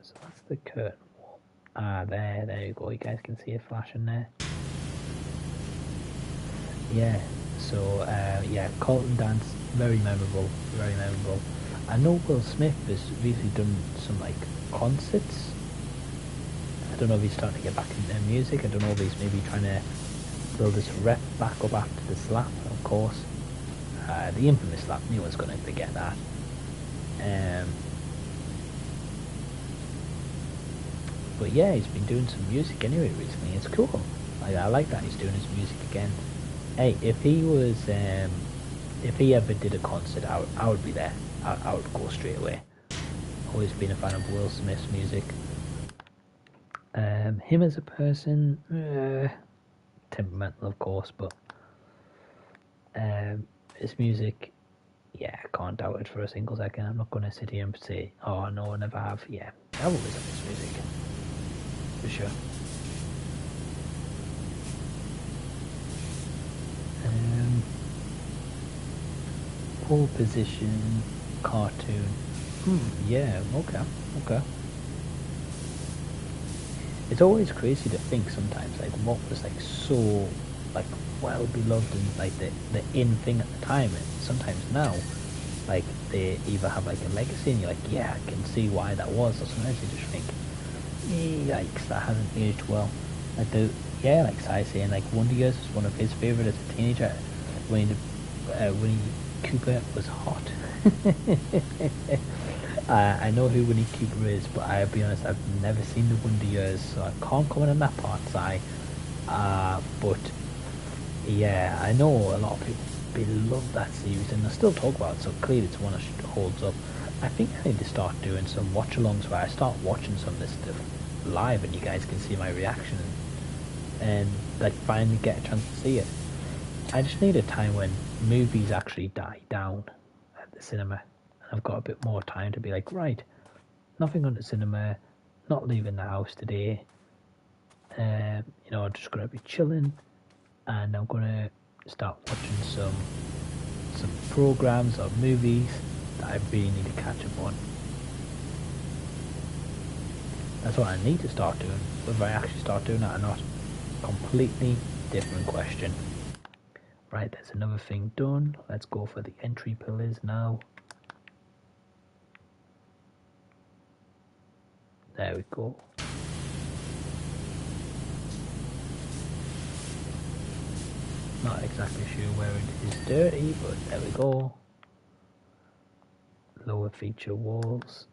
So that's the curtain wall. Ah, there you go. You guys can see it flashing there. Yeah. So yeah, Carlton dance, very memorable, very memorable. I know Will Smith has recently done some like concerts. I don't know if he's starting to get back into music. I don't know if he's maybe trying to build his rep back up after the slap, of course. The infamous slap, no one's going to forget that. But yeah, he's been doing some music anyway recently. It's cool. I like that he's doing his music again. Hey, if he ever did a concert, I would be there. I would go straight away. Always been a fan of Will Smith's music. Him as a person, temperamental of course, but his music, yeah, I can't doubt it for a single second. I'm not going to sit here and say, oh no, I never have. Yeah, I always love his music, for sure. Pole position, cartoon. Yeah, okay. It's always crazy to think sometimes, like, what was like so like well beloved and like the in thing at the time, and sometimes now like they either have like a legacy and you're like, yeah, I can see why that was, or sometimes you just think, yikes, that hasn't aged well. Like like Sai saying, like Wonder Years was one of his favorite as a teenager when Winnie Cooper was hot. I know who Winnie Cooper is, but I'll be honest, I've never seen the Wonder Years, so I can't comment on that part, Si. But yeah, I know a lot of people love that series, and they still talk about it, so clearly it's one that holds up. I think I need to start doing some watch-alongs where I start watching some of this stuff live, and you guys can see my reaction, and like finally get a chance to see it. I just need a time when movies actually die down at the cinema. I've got a bit more time to be like, right, nothing on the cinema, not leaving the house today. I'm just gonna be chilling, and I'm gonna start watching some programs or movies that I really need to catch up on. That's what I need to start doing. Whether I actually start doing that or not, completely different question. Right, there's another thing done. Let's go for the entry pillars now. There we go. Not exactly sure where it is dirty, but there we go. Lower feature walls.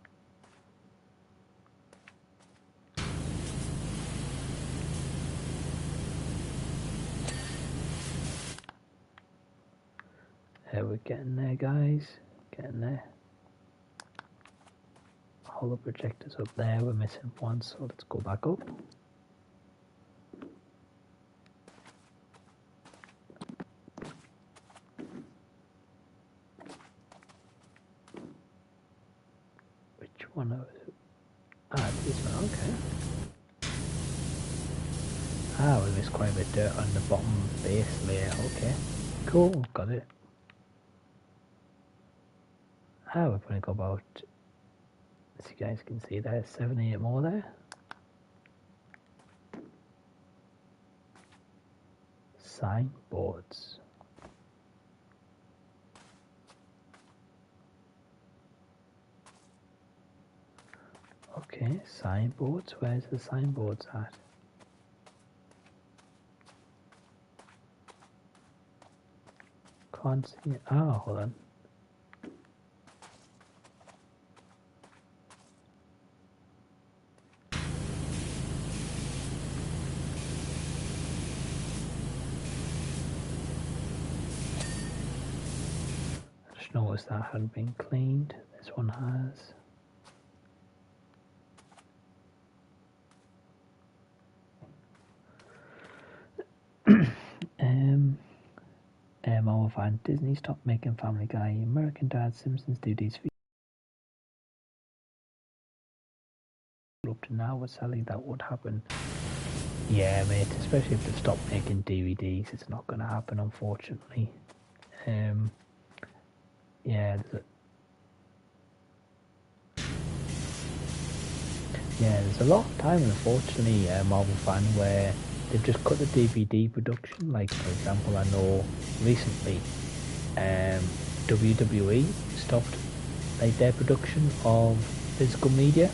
There, we're getting there, guys. Getting there. Holo projectors up there. We're missing one, so let's go back up. Which one of it? This one, okay. We missed quite a bit of dirt on the bottom base layer, okay. Cool, got it. We've only got about, as you guys can see there, 78 more there. Signboards. Okay, Okay, signboards. Where's the signboards at? Can't see it. Oh, hold on. I just noticed that hadn't been cleaned. This one has. I'll find Disney stopped making Family Guy. American Dad, Simpsons do these up to now. But sadly, that would happen. Yeah, mate. Especially if they stop making DVDs, it's not going to happen, unfortunately. Yeah. There's a lot of time, unfortunately, Marvel fan, where they've just cut the DVD production. Like, for example, I know recently WWE stopped like their production of physical media,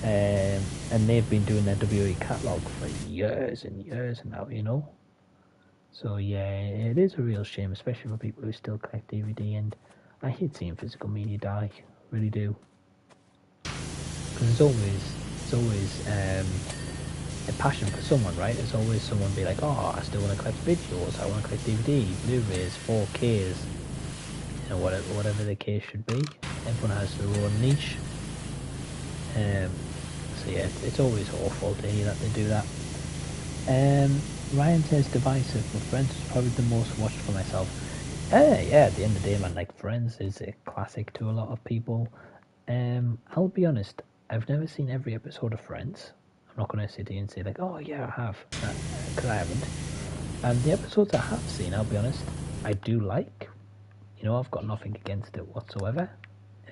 and they've been doing their WWE catalog for years and years now, you know. So yeah, it is a real shame, especially for people who still collect DVD. And I hate seeing physical media die, really do. Because it's always a passion for someone, right? There's always someone be like, oh, I still want to collect videos, I want to collect DVDs, Blu-rays, 4Ks, you know, whatever the case should be. Everyone has their own niche. So yeah, it's always awful to hear that they do that. Ryan says divisive, but Friends is probably the most watched for myself. Yeah, at the end of the day, man, like Friends is a classic to a lot of people. I'll be honest, I've never seen every episode of Friends. I'm not going to sit here and say like, oh yeah, I have, because I haven't. And the episodes I have seen, I'll be honest, I do like. You know, I've got nothing against it whatsoever.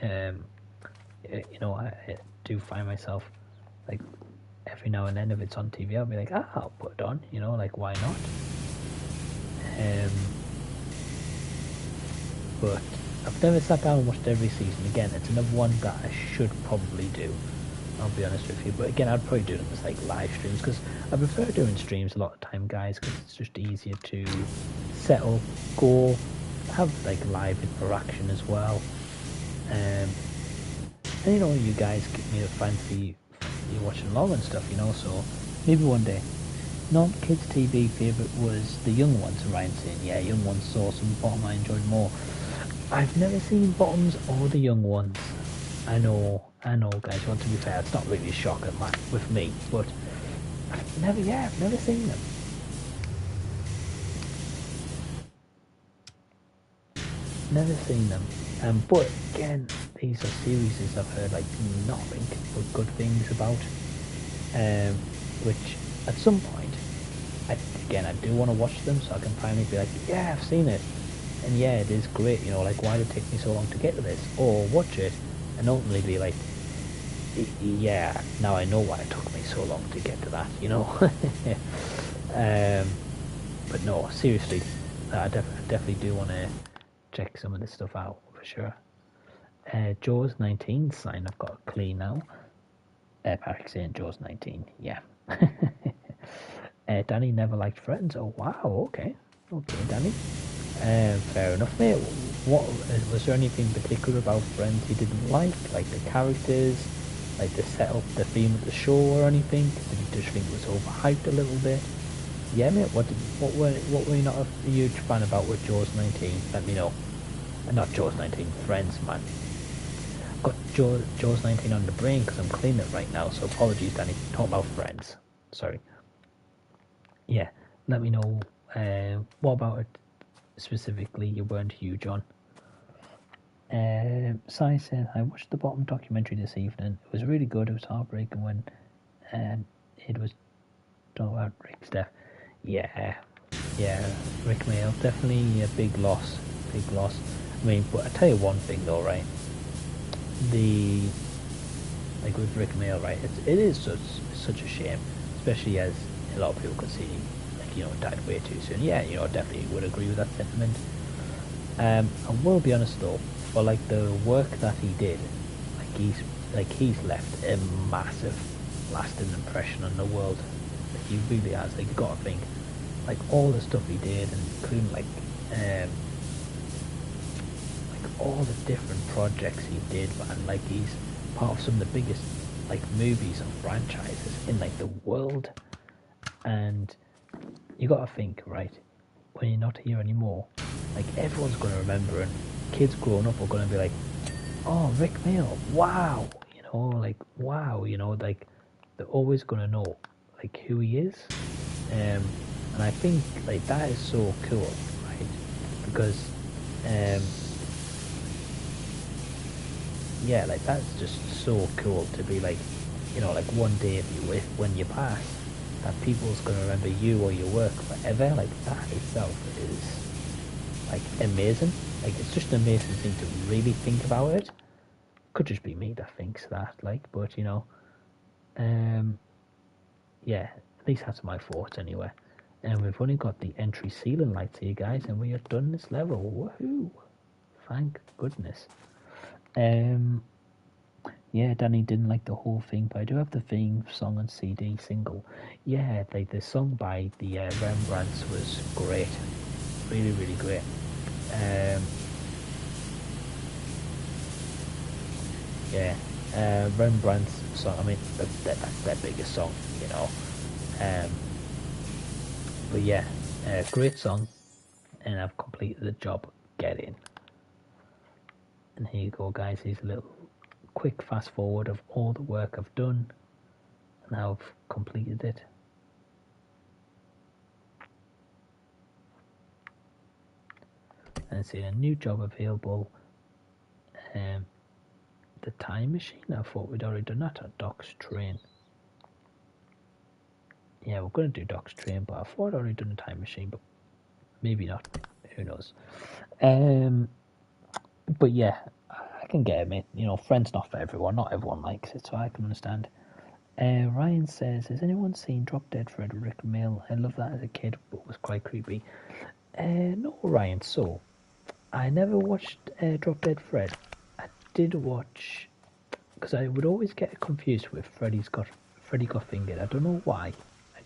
You know, I do find myself like every now and then if it's on TV, I'll be like, I'll put it on. You know, like why not? But I've never sat down and watched every season. Again, it's another one that I should probably do. I'll be honest with you. But again, I'd probably do them as like live streams, because I prefer doing streams a lot of time, guys, because it's just easier to set up, go, have like live interaction as well. And you know, you guys give me a fancy you watching along and stuff, you know, so maybe one day. Non-kids TV favourite was the Young Ones, Ryan saying. Yeah, Young Ones saw some Bottom I enjoyed more. I've never seen Bottoms or the Young Ones. I know, guys, well, to be fair, it's not really a shocker with me, but I've never seen them. Never seen them. But again, these are series I've heard like nothing but good things about. Which at some point, I do want to watch them so I can finally be like, yeah, I've seen it, and yeah, it is great. You know, like why did it take me so long to get to this? Or watch it and ultimately be like, yeah, now I know why it took me so long to get to that. You know. But no, seriously, I definitely do want to check some of this stuff out for sure. Jaws 19 sign I've got clean now. Patrick saying Jaws 19, yeah. Danny never liked Friends. Oh wow, okay, Danny. Fair enough, mate. What was there anything particular about Friends you didn't like the characters, like the setup, the theme of the show, or anything? Did you just think it was overhyped a little bit? Yeah, mate. What were you not a huge fan about with Jaws 19? Let me know. Not Jaws 19, Friends, man. I've got Jaws 19 on the brain because I'm cleaning it right now. So apologies, Danny. Talk about Friends. Sorry. Yeah, let me know. What about it specifically you weren't huge on? Sai said, I watched the Bottom documentary this evening. It was really good. It was heartbreaking when it was talking about Rick's death. Yeah, Rick Mail, definitely a big loss. I mean, but I tell you one thing though, right? Like with Rick Mail, right? It is such a shame, especially as a lot of people could see, like, you know, died way too soon. Yeah, you know, definitely would agree with that sentiment. I will be honest though, for like the work that he did, like like he's left a massive lasting impression on the world. Like he really has. Like you gotta think, like all the stuff he did, and including like all the different projects he did, and like he's part of some of the biggest like movies and franchises in like the world. And you gotta think, right, when you're not here anymore, like everyone's gonna remember, and kids growing up are gonna be like, oh, Rick Mail, wow, like wow, like they're always gonna know like who he is. And I think like that is so cool, right? Because yeah, like that's just so cool to be like, like one day when you pass, that people's gonna remember you or your work forever. Like that itself is like amazing. Like it's just an amazing thing to really think about it. Could just be me that thinks that, like, but yeah, at least that's my thoughts anyway. And we've only got the entry ceiling lights here, guys, and we are done this level. Woohoo! Thank goodness. Yeah, Danny didn't like the whole thing, but I do have the theme song and CD single. Yeah, like the song by the Rembrandts was great, really, really great. Yeah, Rembrandt's song. I mean, that's their biggest song, Um, but yeah, great song, and I've completed the job. Get in. And here you go, guys. Here's a little quick fast forward of all the work I've done and how I've completed it. And it's a new job available. The time machine. I thought we'd already done that at Doc's Train. Yeah, we're going to do Doc's Train, but I thought I'd already done the time machine, but maybe not. Who knows? But yeah, I can get it, mate. Friends not for everyone. Not everyone likes it, so I can understand. Ryan says, has anyone seen Drop Dead Fred with Rick Mill? I loved that as a kid, but it was quite creepy. No, Ryan. So, I never watched Drop Dead Fred. I did watch, because I would always get confused with Freddy Got Fingered. I don't know why.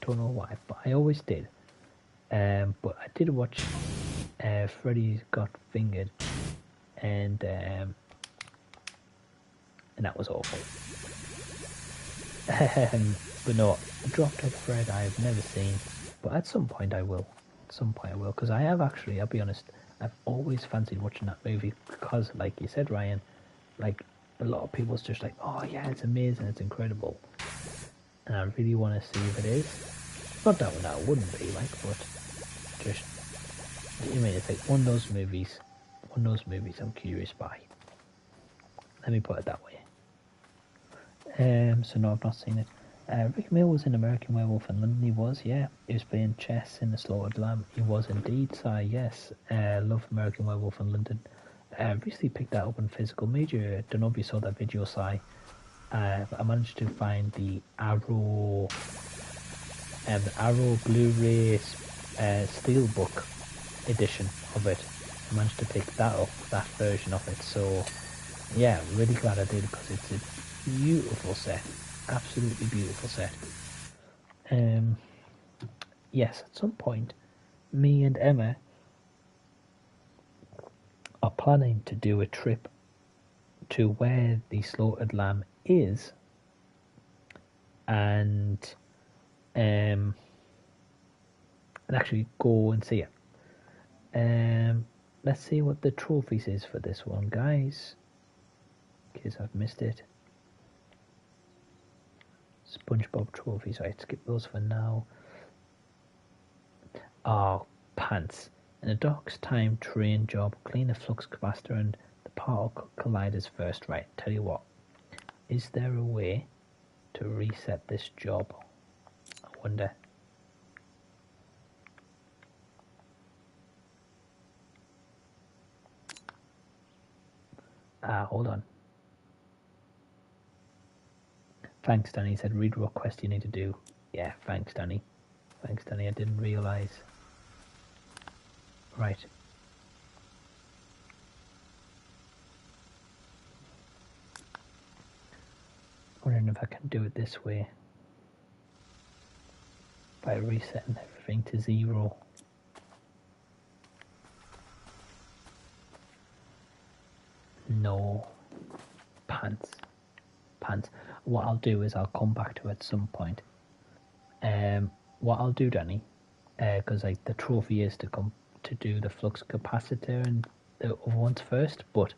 But I always did. But I did watch Freddy Got Fingered, and that was awful. But no, Drop Dead Fred I've never seen, but at some point I will. Because I have actually, I'll be honest, I've always fancied watching that movie because, like you said, Ryan, like a lot of people's just like, oh yeah, it's amazing, it's incredible, and I really want to see if it is. Not that it wouldn't be like, but just, it's like one of those movies I'm curious by. Let me put it that way. So no, I've not seen it. Rick Mill was in American Werewolf in London. He was, yeah. He was playing chess in The Slaughtered Lamb. He was indeed, Si, yes. Love American Werewolf in London. Recently picked that up in physical media. Don't know if you saw that video, Si. I managed to find the Arrow Blu-ray Steelbook edition of it. I managed to pick that up, that version of it. So yeah, really glad I did, because it's a beautiful set, absolutely beautiful set. Yes, at some point, me and Emma are planning to do a trip to where the Slaughtered Lamb is, and actually go and see it. Let's see what the trophies is for this one, guys, in case I've missed it. SpongeBob trophies, right, skip those for now. Oh, pants. In a Doc's time train job, clean the flux capacitor and the particle colliders first. Right, tell you what, is there a way to reset this job? I wonder. Hold on. Thanks, Danny. He said, read what quest you need to do. Yeah, thanks, Danny. I didn't realise. Right. Wondering if I can do it this way by resetting everything to 0. No. Pants. What I'll do is I'll come back to it at some point. What I'll do, Danny, because like the trophy is to come to do the flux capacitor and the other ones first, but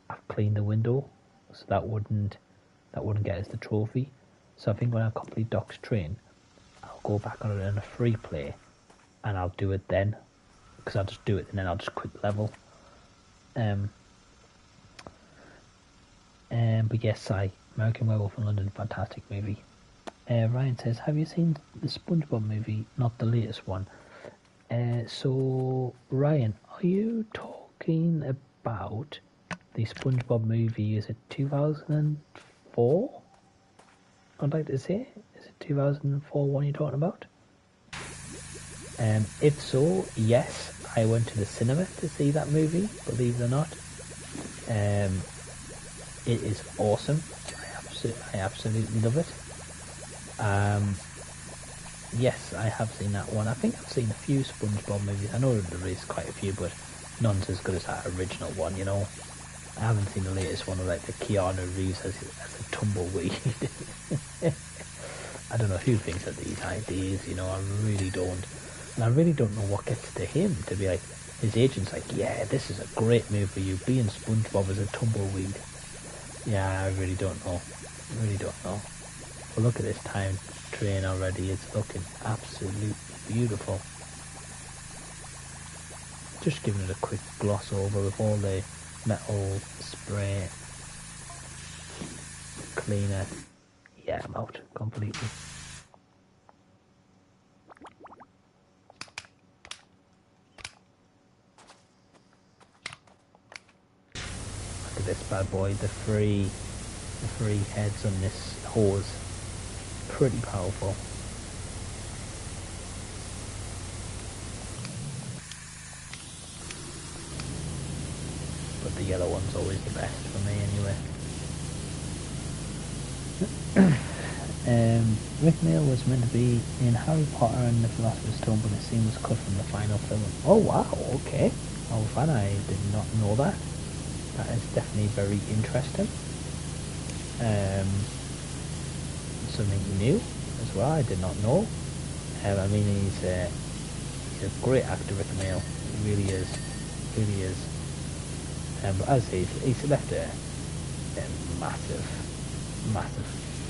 I've cleaned the window, so that wouldn't get us the trophy. So I think when I complete Doc's train, I'll go back on it in a free play, and I'll do it then, because I'll just do it and then I'll just quit the level. But yes, American Werewolf in London, fantastic movie. Ryan says, have you seen the SpongeBob movie? Not the latest one. So Ryan, are you talking about the SpongeBob movie? Is it 2004? I'd like to say, is it 2004 one you're talking about? If so, yes, I went to the cinema to see that movie, believe it or not. It is awesome. I absolutely love it. Yes, I have seen that one. I think I've seen a few SpongeBob movies. I know there is quite a few, but none's as good as that original one, you know. I haven't seen the latest one, like the Keanu Reeves as a tumbleweed. I don't know who thinks of these ideas, you know, I really don't. And I really don't know what gets to him to be like, his agent's like, yeah, this is a great move for you, being SpongeBob as a tumbleweed. Yeah, I really don't know. But look at this time train already, it's looking absolutely beautiful. Just giving it a quick gloss over with all the metal spray cleaner. Yeah, I'm out completely. Look at this bad boy, the three heads on this hose. Pretty powerful. But the yellow one's always the best for me anyway. Rick Mail was meant to be in Harry Potter and the Philosopher's Stone, but the scene was cut from the final film. Oh wow, okay. Oh fun, I did not know that. That is definitely very interesting. Something new as well, I did not know. I mean, he's a great actor, Rick Mail. He really is. But as he's left a massive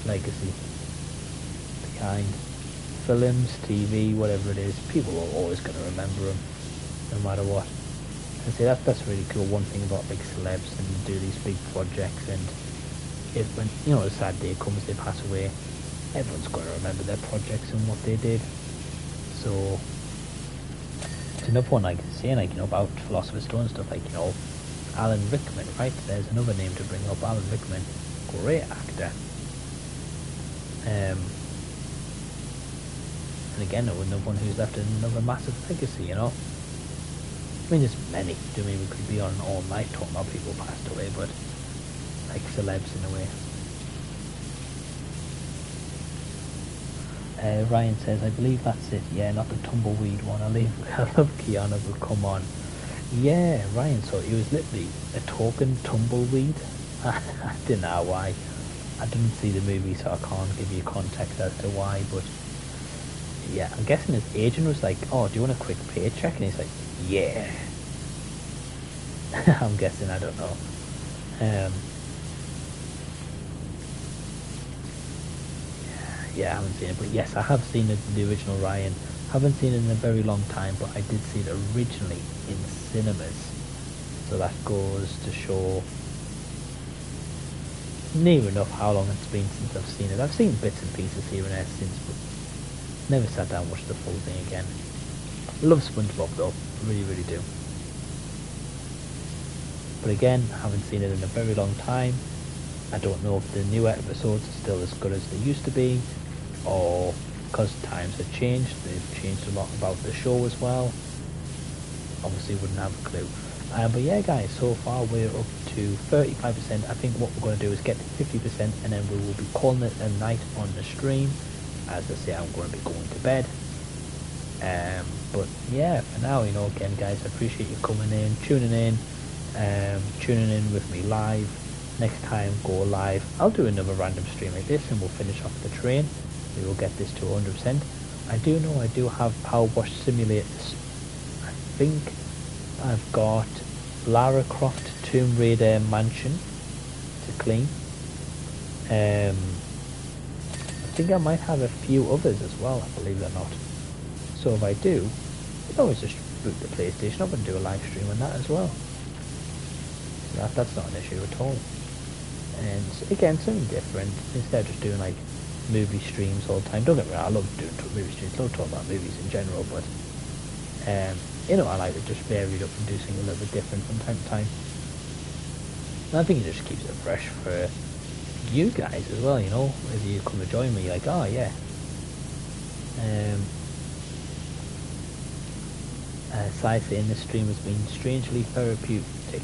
legacy behind. Films, TV, whatever it is, people are always going to remember him, no matter what. I say that's really cool. One thing about big celebs and do these big projects, and when a sad day comes, they pass away, everyone's going to remember their projects and what they did. So it's another one I can say, like, about Philosopher's Stone and stuff, like, Alan Rickman, right? There's another name to bring up. Alan Rickman, great actor. And again, another one who's left another massive legacy, I mean, there's many. We could be on all night talking about people passed away, but like celebs in a way. Ryan says, I believe that's it. Yeah, not the tumbleweed one. I love Keanu, but come on. Yeah, Ryan, so it was literally a talking tumbleweed. I didn't know why. I didn't see the movie, so I can't give you context as to why, but yeah, I'm guessing his agent was like, oh, do you want a quick paycheck? And he's like, yeah. I'm guessing, I don't know. Yeah, I haven't seen it, but yes, I have seen the original Ryan. Haven't seen it in a very long time, but I did see it originally in cinemas. So that goes to show near enough how long it's been since I've seen it. I've seen bits and pieces here and there since, but never sat down and watched the full thing again. Love SpongeBob though, really, really do. But again, haven't seen it in a very long time. I don't know if the new episodes are still as good as they used to be, or because times have changed, they've changed a lot about the show as well. Obviously wouldn't have a clue. But yeah, guys, so far we're up to 35%. I think what we're going to do is get to 50%, and then we will be calling it a night on the stream. As I say, I'm going to be going to bed. But yeah, for now, you know, again, guys, I appreciate you coming in, tuning in with me live. Next time, go live. I'll do another random stream like this, and we'll finish off the train. We will get this to 100%. I do know I do have Powerwash Simulator. I think I've got Lara Croft Tomb Raider Mansion to clean. I think I might have a few others as well, believe it or not. So if I do, I can always just boot the PlayStation up and do a live stream on that as well. So that's not an issue at all. And again, something different, instead of just doing like movie streams all the time. Don't get me wrong, I love doing movie streams, I love talking about movies in general, but you know, I like to just vary it up and do something a little bit different from time to time. And I think it just keeps it fresh for you guys as well, you know, if you come to join me, like, oh yeah. Sai saying this stream has been strangely therapeutic.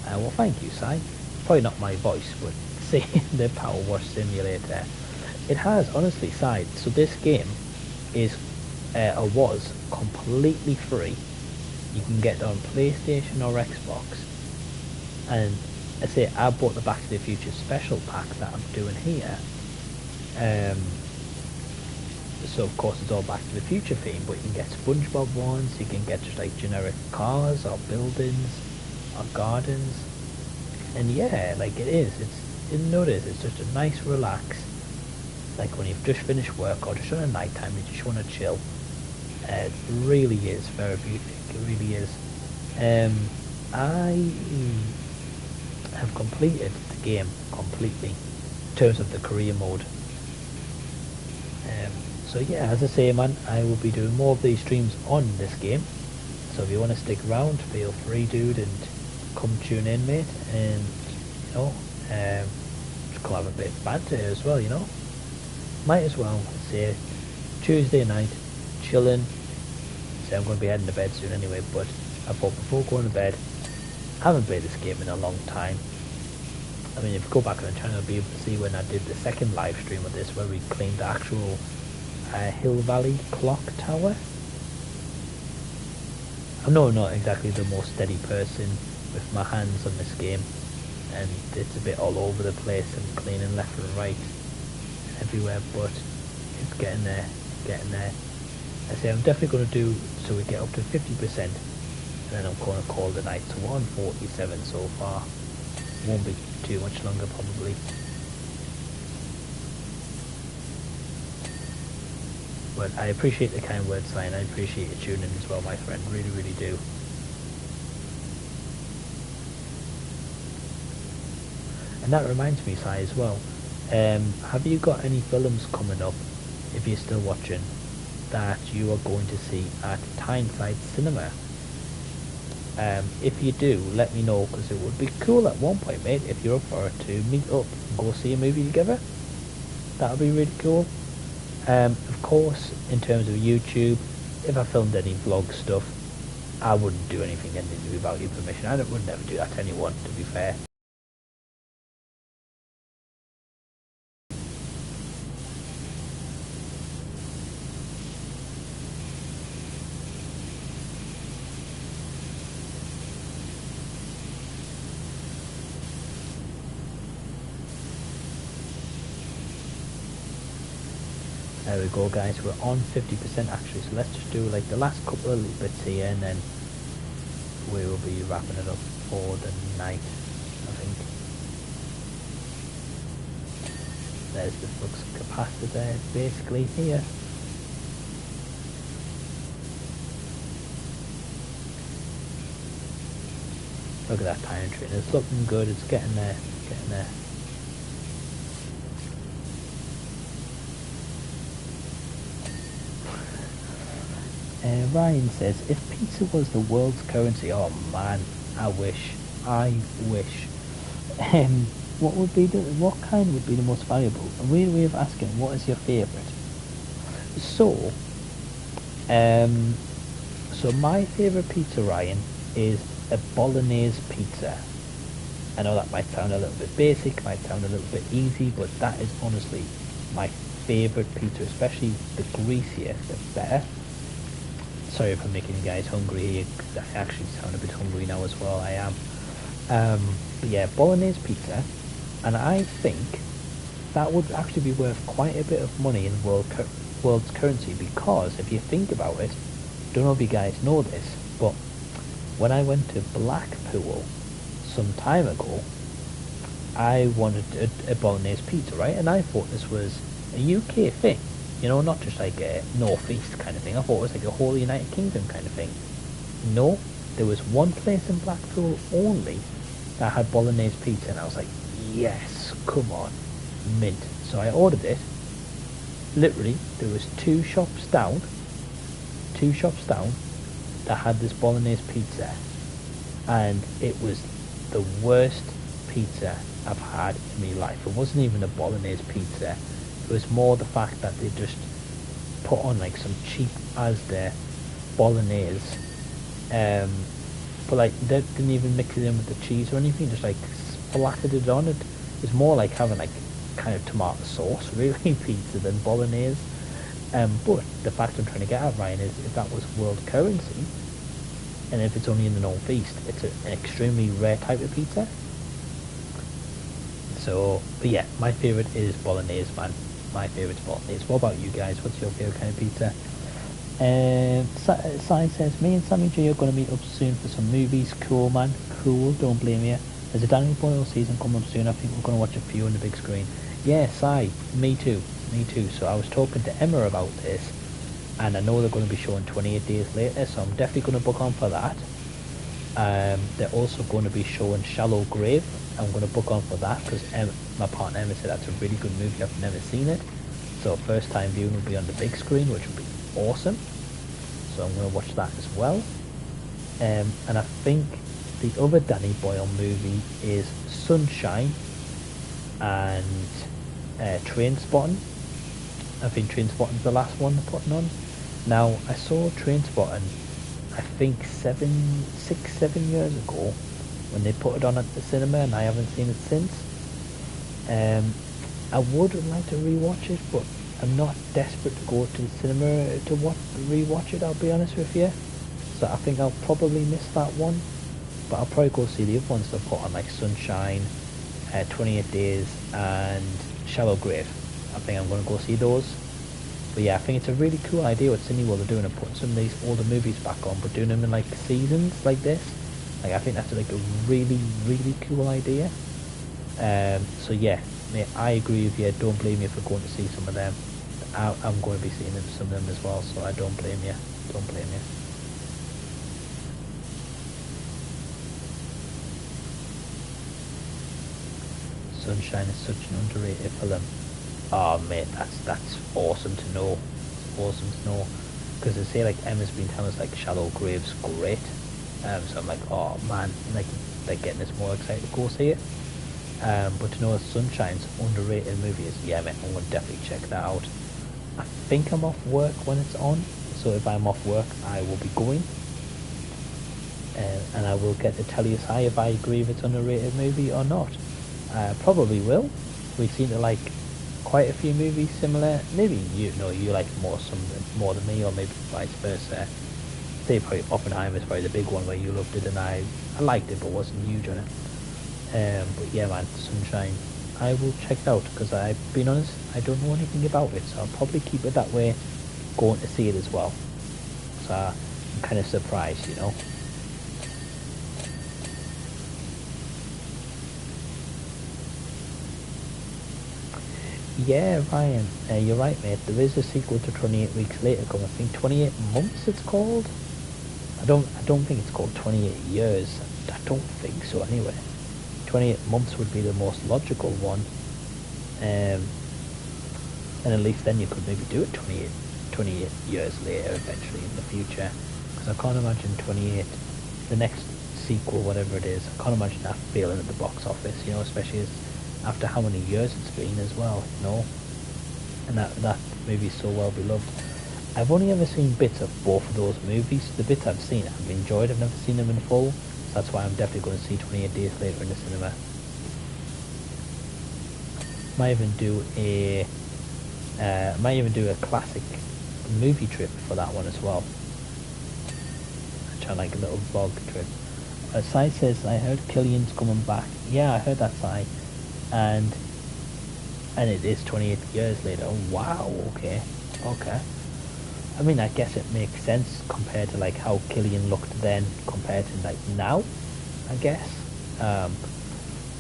Well, thank you, Sai. Probably not my voice, but seeing the Powerwash Simulator, it has, honestly, Sai. So this game is, or was, completely free. You can get it on PlayStation or Xbox. And I say I bought the Back to the Future special pack that I'm doing here. So of course it's all Back to the Future theme, but you can get SpongeBob ones, you can get just like generic cars or buildings or gardens. And yeah, like you notice it's just a nice relax, like when you've just finished work or just on a night time you just want to chill. It really is therapeutic, it really is. I have completed the game completely in terms of the career mode. So yeah, as I say, man, I will be doing more of these streams on this game. So if you want to stick around, feel free, dude, and come tune in, mate. And you know, just come have a bit of banter as well. You know, might as well say Tuesday night, chilling. Say I'm going to be heading to bed soon anyway. But I thought before going to bed, I haven't played this game in a long time. I mean, if you go back on the channel, you'll be able to see when I did the second live stream of this, where we cleaned the actual Hill Valley clock tower. I know I'm not exactly the most steady person with my hands on this game, and it's a bit all over the place and cleaning left and right and everywhere, but it's getting there, I say I'm definitely going to do so we get up to 50%, and then I'm going to call the night. So 147 so far, won't be too much longer probably. But I appreciate the kind words, Sign. I appreciate you tuning in as well, my friend. Really, really do. And that reminds me, Sai, as well. Have you got any films coming up, if you're still watching, that you are going to see at Tyneside Cinema? If you do, let me know, because it would be cool at one point, mate, if you're up for it, to meet up and go see a movie together. That would be really cool. Of course, in terms of YouTube, if I filmed any vlog stuff, I wouldn't do anything without your permission. I would never do that to anyone, to be fair. There we go, guys, we're on 50% actually, so let's just do like the last couple of little bits here, and then we will be wrapping it up for the night, I think. There's the flux capacitor basically here. Look at that time train, it's looking good, it's getting there, getting there. Ryan says, if pizza was the world's currency, oh man, I wish. What kind would be the most valuable? A weird way of asking, what is your favourite? So my favourite pizza, Ryan, is a bolognese pizza. I know that might sound a little bit basic, might sound a little bit easy, but that is honestly my favourite pizza, especially the greasier, the better. Sorry if I'm making you guys hungry here, I actually sound a bit hungry now as well, I am. But yeah, bolognese pizza, and I think that would actually be worth quite a bit of money in world's currency, because if you think about it, don't know if you guys know this, but when I went to Blackpool some time ago, I wanted a bolognese pizza, right? And I thought this was a UK thing, you know, not just like a northeast kind of thing. I thought it was like a whole United Kingdom kind of thing. No, there was one place in Blackpool only that had bolognese pizza, and I was like, yes, come on, mint. So I ordered it. Literally, there was two shops down that had this bolognese pizza, and it was the worst pizza I've had in my life. It wasn't even a bolognese pizza. It was more the fact that they just put on like some cheap Asda bolognese, but like they didn't even mix it in with the cheese or anything. Just like splattered it on. It was more like having like kind of tomato sauce, really, pizza than bolognese. But the fact I'm trying to get at, Ryan, is if that was world currency, and if it's only in the northeast, it's an extremely rare type of pizza. So, but yeah, my favourite is bolognese, man. My favourite's bolognese. What about you guys? What's your favourite kind of pizza? Sai says, me and Sammy G are going to meet up soon for some movies. Cool, man. Cool, don't blame you. There's a Danny Boyle season coming up soon. I think we're going to watch a few on the big screen. Yeah, Sai, me too. Me too. So I was talking to Emma about this, and I know they're going to be showing 28 Days Later, so I'm definitely going to book on for that. They're also going to be showing Shallow Grave. I'm going to book on for that because my partner Emma said that's a really good movie. I've never seen it, so first time viewing will be on the big screen, which will be awesome. So I'm going to watch that as well. And I think the other Danny Boyle movie is Sunshine and Trainspotting. I think Trainspotting's the last one they're putting on. Now, I saw Trainspotting, I think 6-7 years ago, when they put it on at the cinema, and I haven't seen it since. I would like to rewatch it, but I'm not desperate to go to the cinema to rewatch it, I'll be honest with you. So I think I'll probably miss that one, but I'll probably go see the other ones they put on, like Sunshine, 28 Days, and Shallow Grave. I think I'm going to go see those. But yeah, I think it's a really cool idea what Cineworld are doing, and putting some of these older movies back on, but doing them in like seasons like this. Like, I think that's like a really, really cool idea. So yeah, mate, I agree with you. Don't blame me for going to see some of them. I'm going to be seeing some of them as well, so I don't blame you. Don't blame you. Sunshine is such an underrated film. Oh mate, that's awesome to know. It's awesome to know, because they say like Emma's been telling us like Shallow Grave's great. So I'm like, oh man, like they're getting us more excited to go see it. But to know that Sunshine's underrated movie is, yeah mate, I'm gonna definitely check that out. I think I'm off work when it's on, so if I'm off work I will be going. And I will get to tell you if I agree if it's an underrated movie or not. Probably will. We seem to like quite a few movies similar. Maybe you like more than me, or maybe vice versa. Say probably Oppenheimer's probably the big one where you loved it and I liked it but wasn't huge on it. But yeah man, Sunshine, I will check it out, because I've been honest, I don't know anything about it, so I'll probably keep it that way going to see it as well. So I'm kind of surprised, you know. Yeah, Ryan, you're right, mate. There is a sequel to 28 Weeks Later coming. I think 28 Months it's called. I don't think it's called 28 Years. I don't think so anyway. 28 Months would be the most logical one. And at least then you could maybe do it 28 years later eventually in the future. Because I can't imagine 28, the next sequel, whatever it is, I can't imagine that failing at the box office, you know, especially after how many years it's been as well, you know. And that movie's so well beloved. I've only ever seen bits of both of those movies. The bits I've seen I've enjoyed. I've never seen them in full. That's why I'm definitely going to see 28 Days Later in the cinema. Might even do a classic movie trip for that one as well. Try like a little vlog trip. Sai says, I heard Killian's coming back. Yeah, I heard that, Sai. And it is 28 years later. Oh, wow, okay. I mean, I guess it makes sense compared to like how Killian looked then compared to like now, I guess.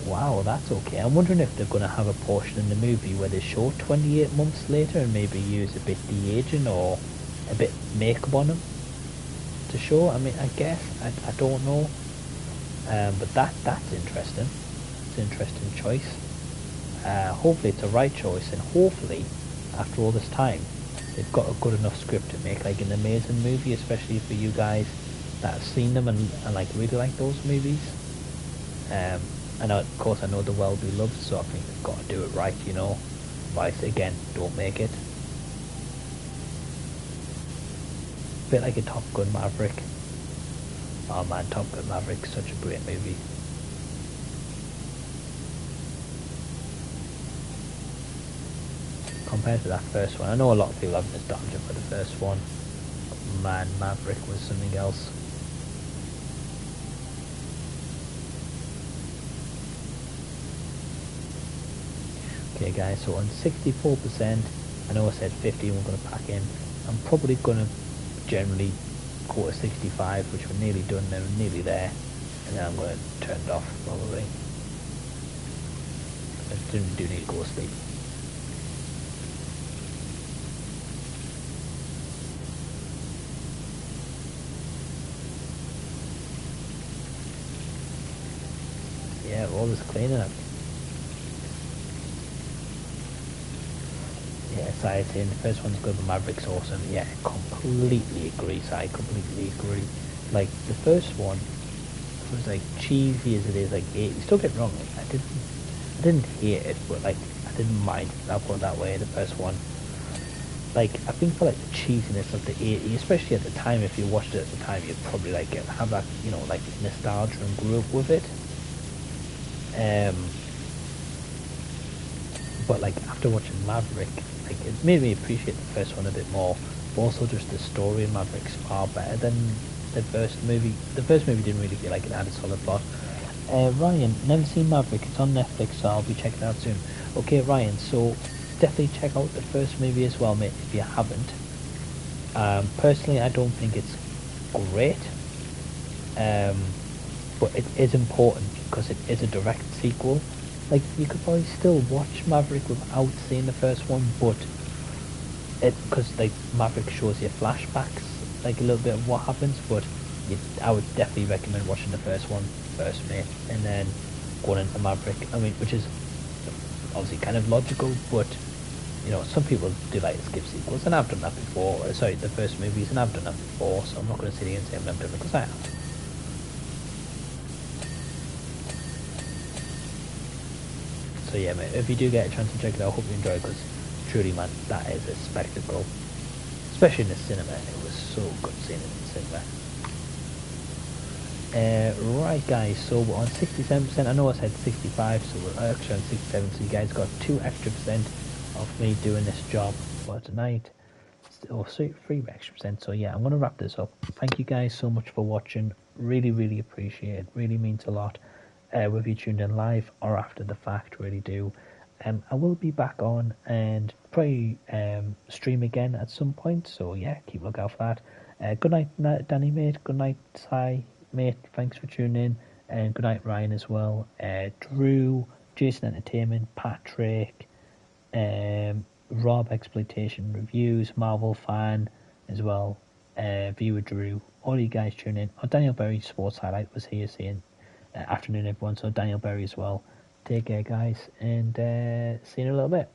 Wow, that's okay. I'm wondering if they're going to have a portion in the movie where they show 28 months later and maybe use a bit de-aging or a bit makeup on him to show. I mean, I guess, I don't know. But that's interesting. It's an interesting choice. Hopefully it's a right choice, and hopefully after all this time they've got a good enough script to make like an amazing movie, especially for you guys that have seen them and like really like those movies. And of course I know they're well beloved, so I think they've got to do it right, you know. Otherwise, again, don't make it. Bit like a Top Gun Maverick. Oh man, Top Gun Maverick, such a great movie. Compared to that first one, I know a lot of people have nostalgia for the first one, but man, Maverick was something else. Okay guys, so on 64%, I know I said 50 we're going to pack in. I'm probably going to generally go to 65, which we're nearly done now, nearly there, and then I'm going to turn it off probably. I do need to go to sleep. Yeah, all this cleaning up. Yeah, Sai saying the first one's good, but Maverick's awesome. Yeah, completely agree, Sai, completely agree. Like, the first one was like cheesy as it is, like, still get wrong, like, I didn't hate it, but like, I didn't mind, I'll put it that way, the first one. Like, I think for like the cheesiness of the 80s, especially at the time, if you watched it at the time, you'd probably like have that, you know, like nostalgia and grew up with it. But like after watching Maverick, like it made me appreciate the first one a bit more. But also just the story in Maverick's far better than the first movie. The first movie didn't really feel like it had a solid plot. Ryan, never seen Maverick. It's on Netflix, so I'll be checking it out soon. Okay, Ryan, so definitely check out the first movie as well, mate, if you haven't. Personally, I don't think it's great, but it is important because it is a direct sequel. Like, you could probably still watch Maverick without seeing the first one, but because like Maverick shows you flashbacks, like a little bit of what happens, but I would definitely recommend watching the first one first, mate, and then going into Maverick. I mean, which is obviously kind of logical, but you know, some people do like to skip sequels, and I've done that before. Sorry, the first movies, and I've done that before, so I'm not going to sit here and say I've never done it, because I have. So yeah, mate, if you do get a chance to check it out, I hope you enjoy it, because truly, man, that is a spectacle. Especially in the cinema, it was so good seeing it in the cinema. Right guys, so we're on 67%, I know I said 65, so we're actually on 67, so you guys got 2 extra percent of me doing this job for tonight. Oh, 3 extra percent, so yeah, I'm going to wrap this up. Thank you guys so much for watching, really appreciate it, really means a lot. Whether you tuned in live or after the fact, really do. I will be back on and probably stream again at some point, so yeah, keep a lookout for that. Good night, Danny, mate. Good night, Sai, mate. Thanks for tuning in, and good night, Ryan, as well. Drew, Jason Entertainment, Patrick, Rob Exploitation Reviews, Marvel Fan as well, Viewer Drew, all you guys tune in. Oh, Daniel Berry Sports Highlight was here saying afternoon everyone, so Daniel Berry as well. Take care guys, and see you in a little bit.